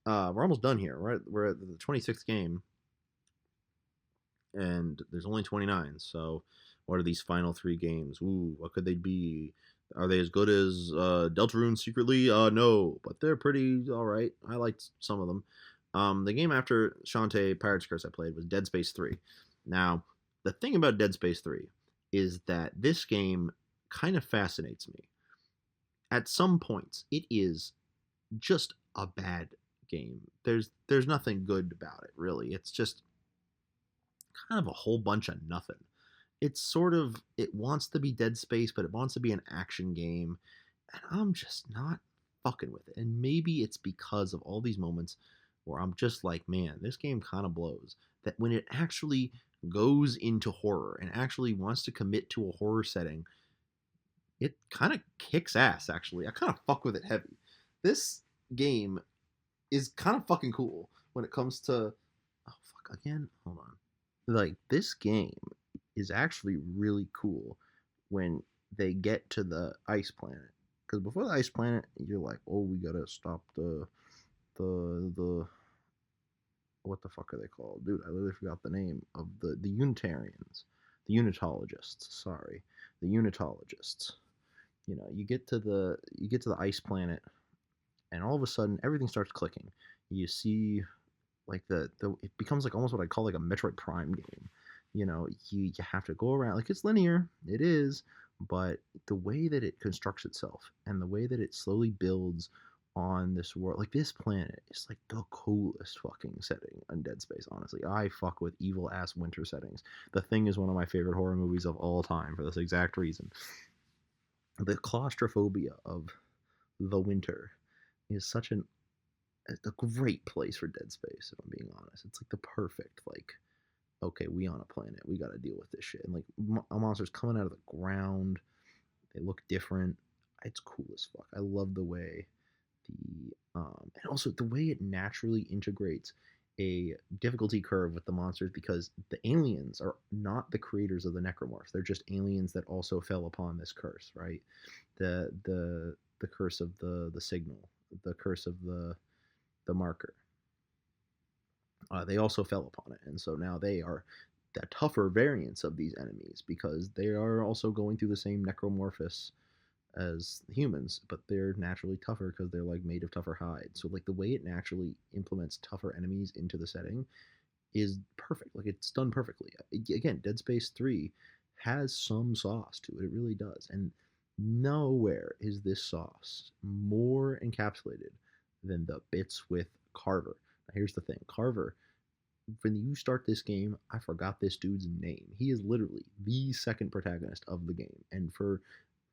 We're almost done here. We're at the 26th game, and there's only 29. So, what are these final three games? Ooh, what could they be? Are they as good as Deltarune Secretly? No, but they're pretty all right. I liked some of them. The game after Shantae Pirates Curse I played was Dead Space 3. Now, the thing about Dead Space 3 is that this game kind of fascinates me. At some points, it is just a bad game. There's nothing good about it, really. It's just kind of a whole bunch of nothing. It's sort of it wants to be Dead Space, but it wants to be an action game, and I'm just not fucking with it. And maybe it's because of all these moments where I'm just like, man, this game kind of blows. That when it actually goes into horror and actually wants to commit to a horror setting, it kind of kicks ass. Actually, I kind of fuck with it heavy. This game is kind of fucking cool when it comes to oh fuck again. Hold on. Like this game is actually really cool when they get to the ice planet. Because before the ice planet, you're like, oh, we gotta stop the what the fuck are they called, dude? I literally forgot the name of the Unitarians, the Unitologists. Sorry, the Unitologists. You know, you get to the ice planet, and all of a sudden everything starts clicking. You see like the it becomes like almost what I call like a Metroid Prime game. You know, you have to go around like it's linear, it is, but the way that it constructs itself and the way that it slowly builds on this world, like this planet is like the coolest fucking setting on Dead Space. Honestly, I fuck with evil ass winter settings. The Thing is one of my favorite horror movies of all time for this exact reason. The claustrophobia of the winter is such a great place for Dead Space. If I'm being honest, it's like the perfect like okay, we on a planet, we got to deal with this shit. And like monsters coming out of the ground, they look different. It's cool as fuck. I love the way and also the way it naturally integrates a difficulty curve with the monsters because the aliens are not the creators of the necromorphs. They're just aliens that also fell upon this curse, right? The curse of the signal, the curse of the marker. They also fell upon it, and so now they are the tougher variants of these enemies because they are also going through the same necromorphous as humans, but they're naturally tougher because they're like made of tougher hide. So like the way it naturally implements tougher enemies into the setting is perfect. Like it's done perfectly. Again, Dead Space 3 has some sauce to it. It really does. And nowhere is this sauce more encapsulated than the bits with Carver. Now, here's the thing Carver, when you start this game, I forgot this dude's name. He is literally the second protagonist of the game. And for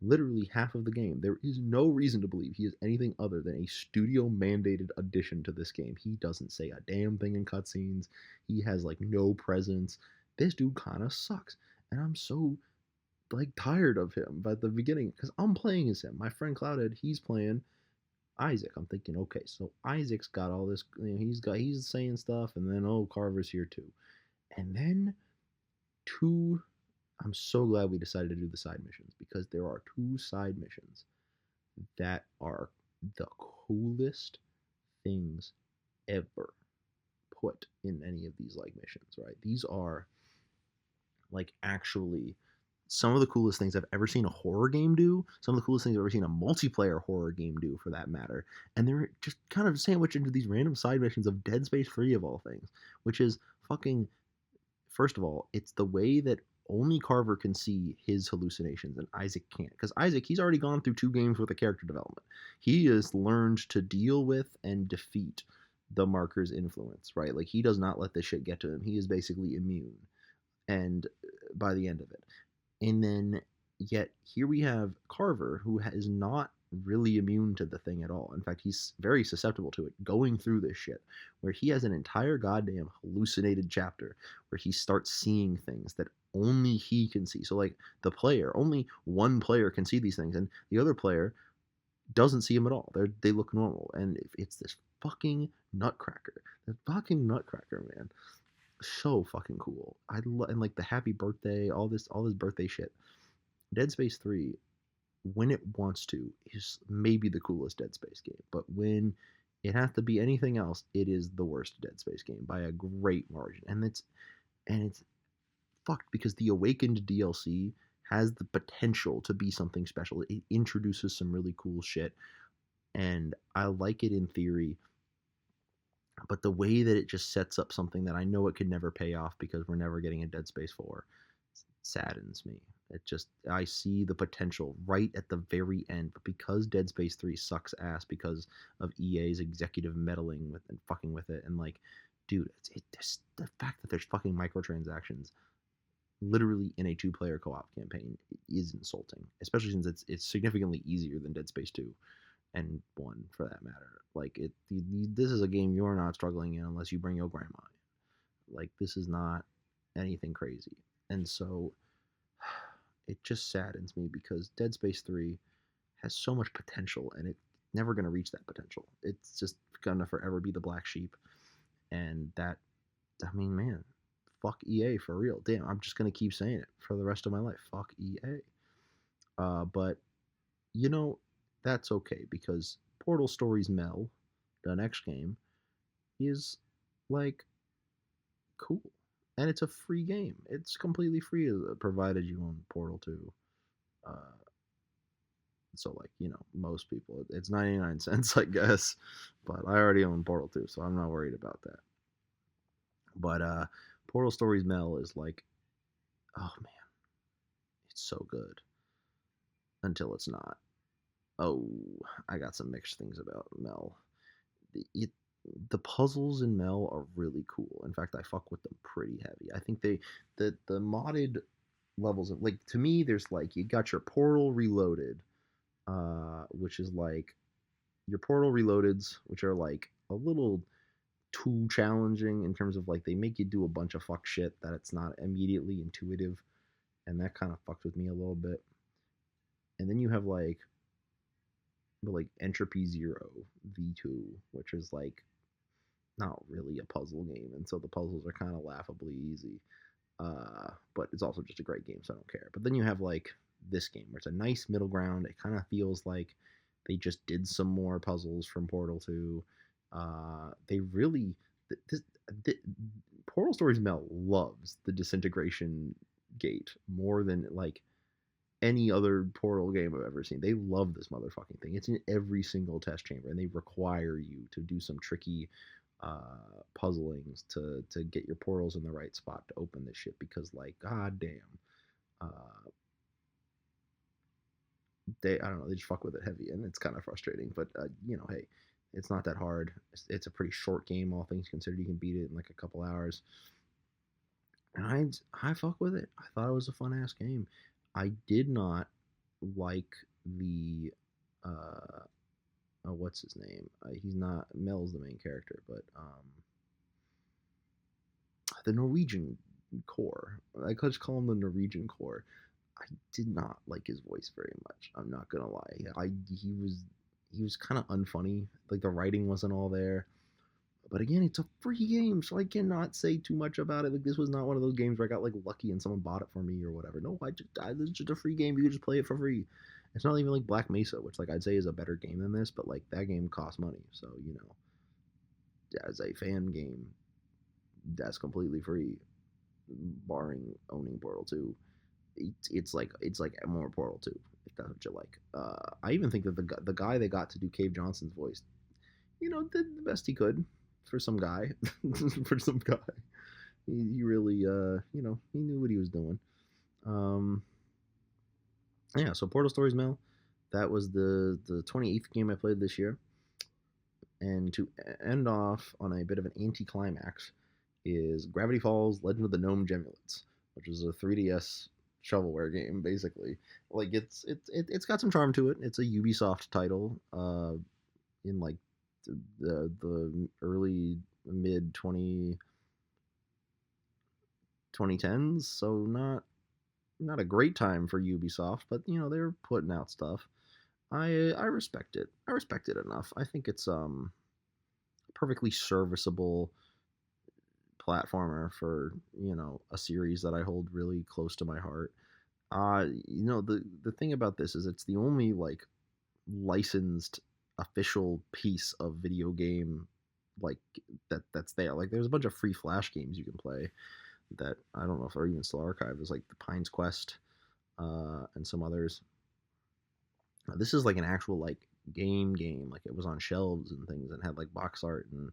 literally half of the game, there is no reason to believe he is anything other than a studio mandated addition to this game. He doesn't say a damn thing in cutscenes. He has like no presence. This dude kind of sucks. And I'm so like tired of him by the beginning because I'm playing as him. My friend Cloudhead, he's playing Isaac. I'm thinking, okay, so Isaac's got all this, he's saying stuff, and then oh, Carver's here too. And then two I'm so glad we decided to do the side missions because there are two side missions that are the coolest things ever put in any of these like missions, right? These are like actually some of the coolest things I've ever seen a horror game do, some of the coolest things I've ever seen a multiplayer horror game do for that matter. And they're just kind of sandwiched into these random side missions of Dead Space 3 of all things, which is fucking first of all, it's the way that only Carver can see his hallucinations and Isaac can't. Because Isaac, he's already gone through 2 games worth of character development. He has learned to deal with and defeat the marker's influence, right? Like he does not let this shit get to him. He is basically immune. And by the end of it. And then yet here we have Carver, who is not really immune to the thing at all. In fact, he's very susceptible to it going through this shit, where he has an entire goddamn hallucinated chapter where he starts seeing things that only he can see. So, like, the player, only one player can see these things, and the other player doesn't see them at all. They look normal, and it's this fucking nutcracker. The fucking nutcracker, man, so fucking cool. And like the happy birthday, all this birthday shit. Dead Space 3, when it wants to, is maybe the coolest Dead Space game. But when it has to be anything else, it is the worst Dead Space game by a great margin. And it's fucked because the Awakened DLC has the potential to be something special. It introduces some really cool shit, and I like it in theory. But the way that it just sets up something that I know it could never pay off because we're never getting a Dead Space 4 saddens me. It just, I see the potential right at the very end, but because Dead Space 3 sucks ass because of EA's executive meddling with and fucking with it, and like, dude, the fact that there's fucking microtransactions literally in a two-player co-op campaign is insulting, especially since it's significantly easier than Dead Space 2 and 1 for that matter. Like this is a game you're not struggling in unless you bring your grandma in. Like this is not anything crazy. And so it just saddens me because Dead Space 3 has so much potential and it's never going to reach that potential. It's just going to forever be the black sheep. And that, I mean, man, fuck EA for real. Damn, I'm just going to keep saying it for the rest of my life. Fuck EA. But, you know, that's okay because Portal Stories Mel, the next game, is like cool. And it's a free game. It's completely free provided you own Portal 2. Uh, so like most people it's 99 cents I guess, but I already own Portal 2, so I'm not worried about that. But Portal Stories Mel is like, oh man, it's so good until it's not. Oh, I got some mixed things about Mel. It, the puzzles in Mel are really cool. In fact, I fuck with them pretty heavy. I think the modded levels of, like, to me there's like you got your Portal Reloaded, which is like your Portal Reloadeds, which are like a little too challenging in terms of like they make you do a bunch of fuck shit that it's not immediately intuitive, and that kind of fucked with me a little bit. And then you have like Entropy Zero V2, which is like not really a puzzle game, and so the puzzles are kind of laughably easy. But it's also just a great game, so I don't care. But then you have like this game where it's a nice middle ground. It kind of feels like they just did some more puzzles from Portal 2. They really this, this, Portal Stories Mel loves the disintegration gate more than like any other Portal game I've ever seen. They love this motherfucking thing. It's in every single test chamber, and they require you to do some tricky puzzlings to get your portals in the right spot to open this shit. Because like, god damn, uh, they I don't know, they just fuck with it heavy, and it's kind of frustrating. But hey, it's not that hard. It's a pretty short game, all things considered. You can beat it in like a couple hours, and I fuck with it. I thought it was a fun ass game. I did not like the what's his name? He's not Mel's the main character, but the Norwegian core. I could just call him the Norwegian core. I did not like his voice very much. I'm not gonna lie. He was kind of unfunny. Like the writing wasn't all there. But again, it's a free game, so I cannot say too much about it. Like this was not one of those games where I got like lucky and someone bought it for me or whatever. No, this is just a free game. You can just play it for free. It's not even like Black Mesa, which like I'd say is a better game than this, but like that game costs money. So as a fan game, that's completely free, barring owning Portal 2. It's like more Portal 2 if that's what you like. I even think that the guy they got to do Cave Johnson's voice, did the best he could for some guy. For some guy, he really he knew what he was doing. Um, yeah. So Portal Stories Mel, that was the 28th game I played this year, and to end off on a bit of an anticlimax is Gravity Falls: Legend of the Gnome Gemulets, which is a 3DS shovelware game basically. Like it's got some charm to it. It's a Ubisoft title in like the early mid 2010s, so not a great time for Ubisoft, but they're putting out stuff. I respect it. I respect it enough. I think it's perfectly serviceable platformer for a series that I hold really close to my heart. The thing about this is it's the only like licensed official piece of video game like that's there. Like there's a bunch of free Flash games you can play that I don't know if are even still archived. There's like the Pines Quest and some others. This is like an actual like game. Like it was on shelves and things and had like box art and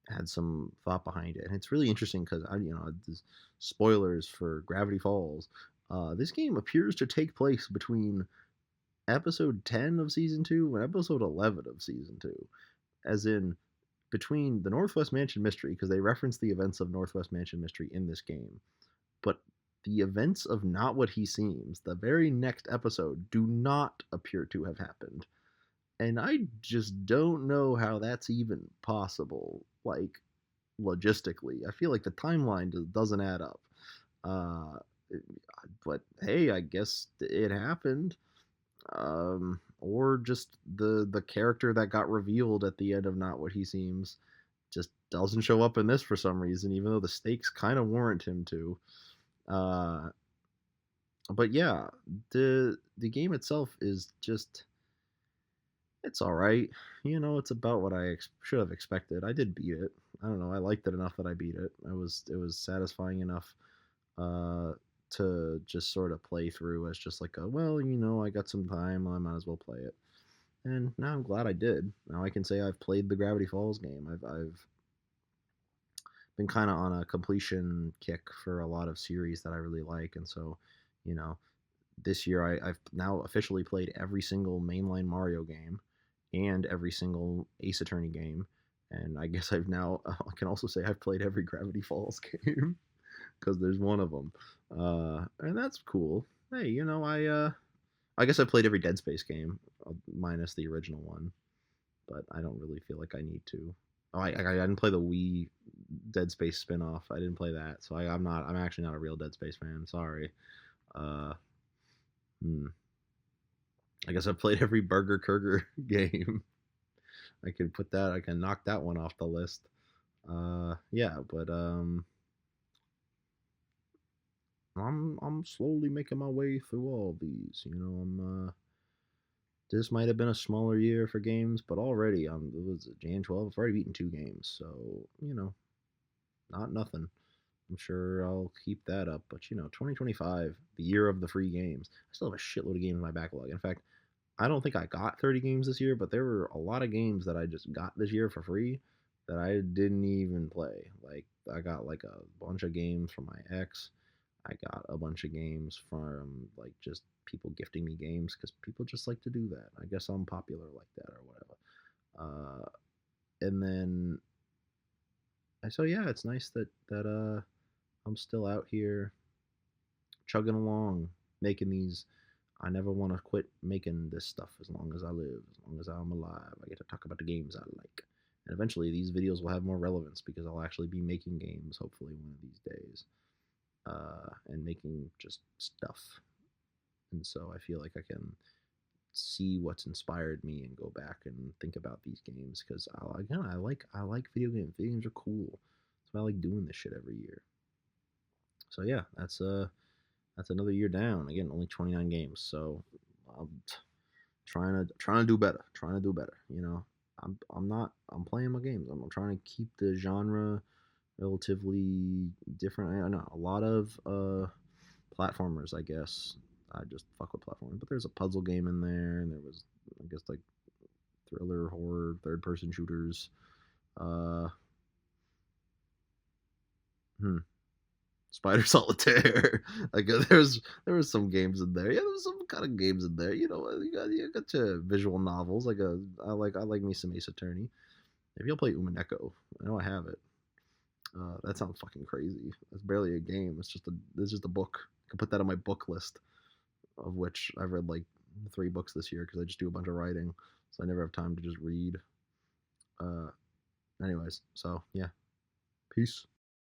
had some thought behind it. And it's really interesting because spoilers for Gravity Falls. This game appears to take place between episode 10 of season 2 and episode 11 of season 2, as in between the Northwest Mansion mystery, because they reference the events of Northwest Mansion mystery in this game, but the events of Not What He Seems, the very next episode, do not appear to have happened. And I just don't know how that's even possible, like logistically. I feel like the timeline doesn't add up. Uh, but hey, I guess it happened. Or just the character that got revealed at the end of Not What He Seems just doesn't show up in this for some reason, even though the stakes kind of warrant him to. Uh, but yeah, the game itself is just it's all right. It's about what I should have expected. I did beat it. I don't know. I liked it enough that I beat it. It was satisfying enough uh, to just sort of play through as just like a well, I got some time. I might as well play it. And now I'm glad I did. Now I can say I've played the Gravity Falls game. I've been kind of on a completion kick for a lot of series that I really like, and so you know this year I've now officially played every single mainline Mario game and every single Ace Attorney game, and I guess I can also say I've played every Gravity Falls game because there's one of them, and that's cool. Hey, I guess I played every Dead Space game minus the original one, but I don't really feel like I need to. Oh, I didn't play the Wii Dead Space spinoff. I didn't play that, so I'm not. I'm actually not a real Dead Space fan. Sorry. Uh, hmm. I guess I played every Burger Kurger game. I can put that. I can knock that one off the list. Yeah, but I'm slowly making my way through all these. This might have been a smaller year for games, but already it was Jan 12th. I've already beaten 2 games, so not nothing. I'm sure I'll keep that up. But 2025, the year of the free games. I still have a shitload of games in my backlog. In fact, I don't think I got 30 games this year, but there were a lot of games that I just got this year for free that I didn't even play. Like I got like a bunch of games from my ex. I got a bunch of games from like just people gifting me games because people just like to do that. I guess I'm popular like that or whatever. And then so yeah, it's nice that I'm still out here chugging along, making these. I never want to quit making this stuff as long as I live, as long as I'm alive. I get to talk about the games I like. And eventually these videos will have more relevance because I'll actually be making games, hopefully, one of these days. And making just stuff. And so I feel like I can see what's inspired me and go back and think about these games because I like video games. Video games are cool. That's why I like doing this shit every year. So yeah, that's another year down. Again, only 29 games. So I'm trying to do better. Trying to do better. I'm playing my games. I'm trying to keep the genre relatively different. I know a lot of platformers. I guess I just fuck with platformers. But there's a puzzle game in there, and there was I guess like thriller, horror, third person shooters. Uh, hmm. Spider Solitaire. Like there was some games in there. Yeah, there's some kind of games in there. You got your visual novels. I like me some Ace Attorney. If you'll play Umaneko, I know I have it. That sounds fucking crazy. That's barely a game. It's just a book. I can put that on my book list, of which I've read like 3 books this year because I just do a bunch of writing, so I never have time to just read. Uh, anyways, so yeah, peace.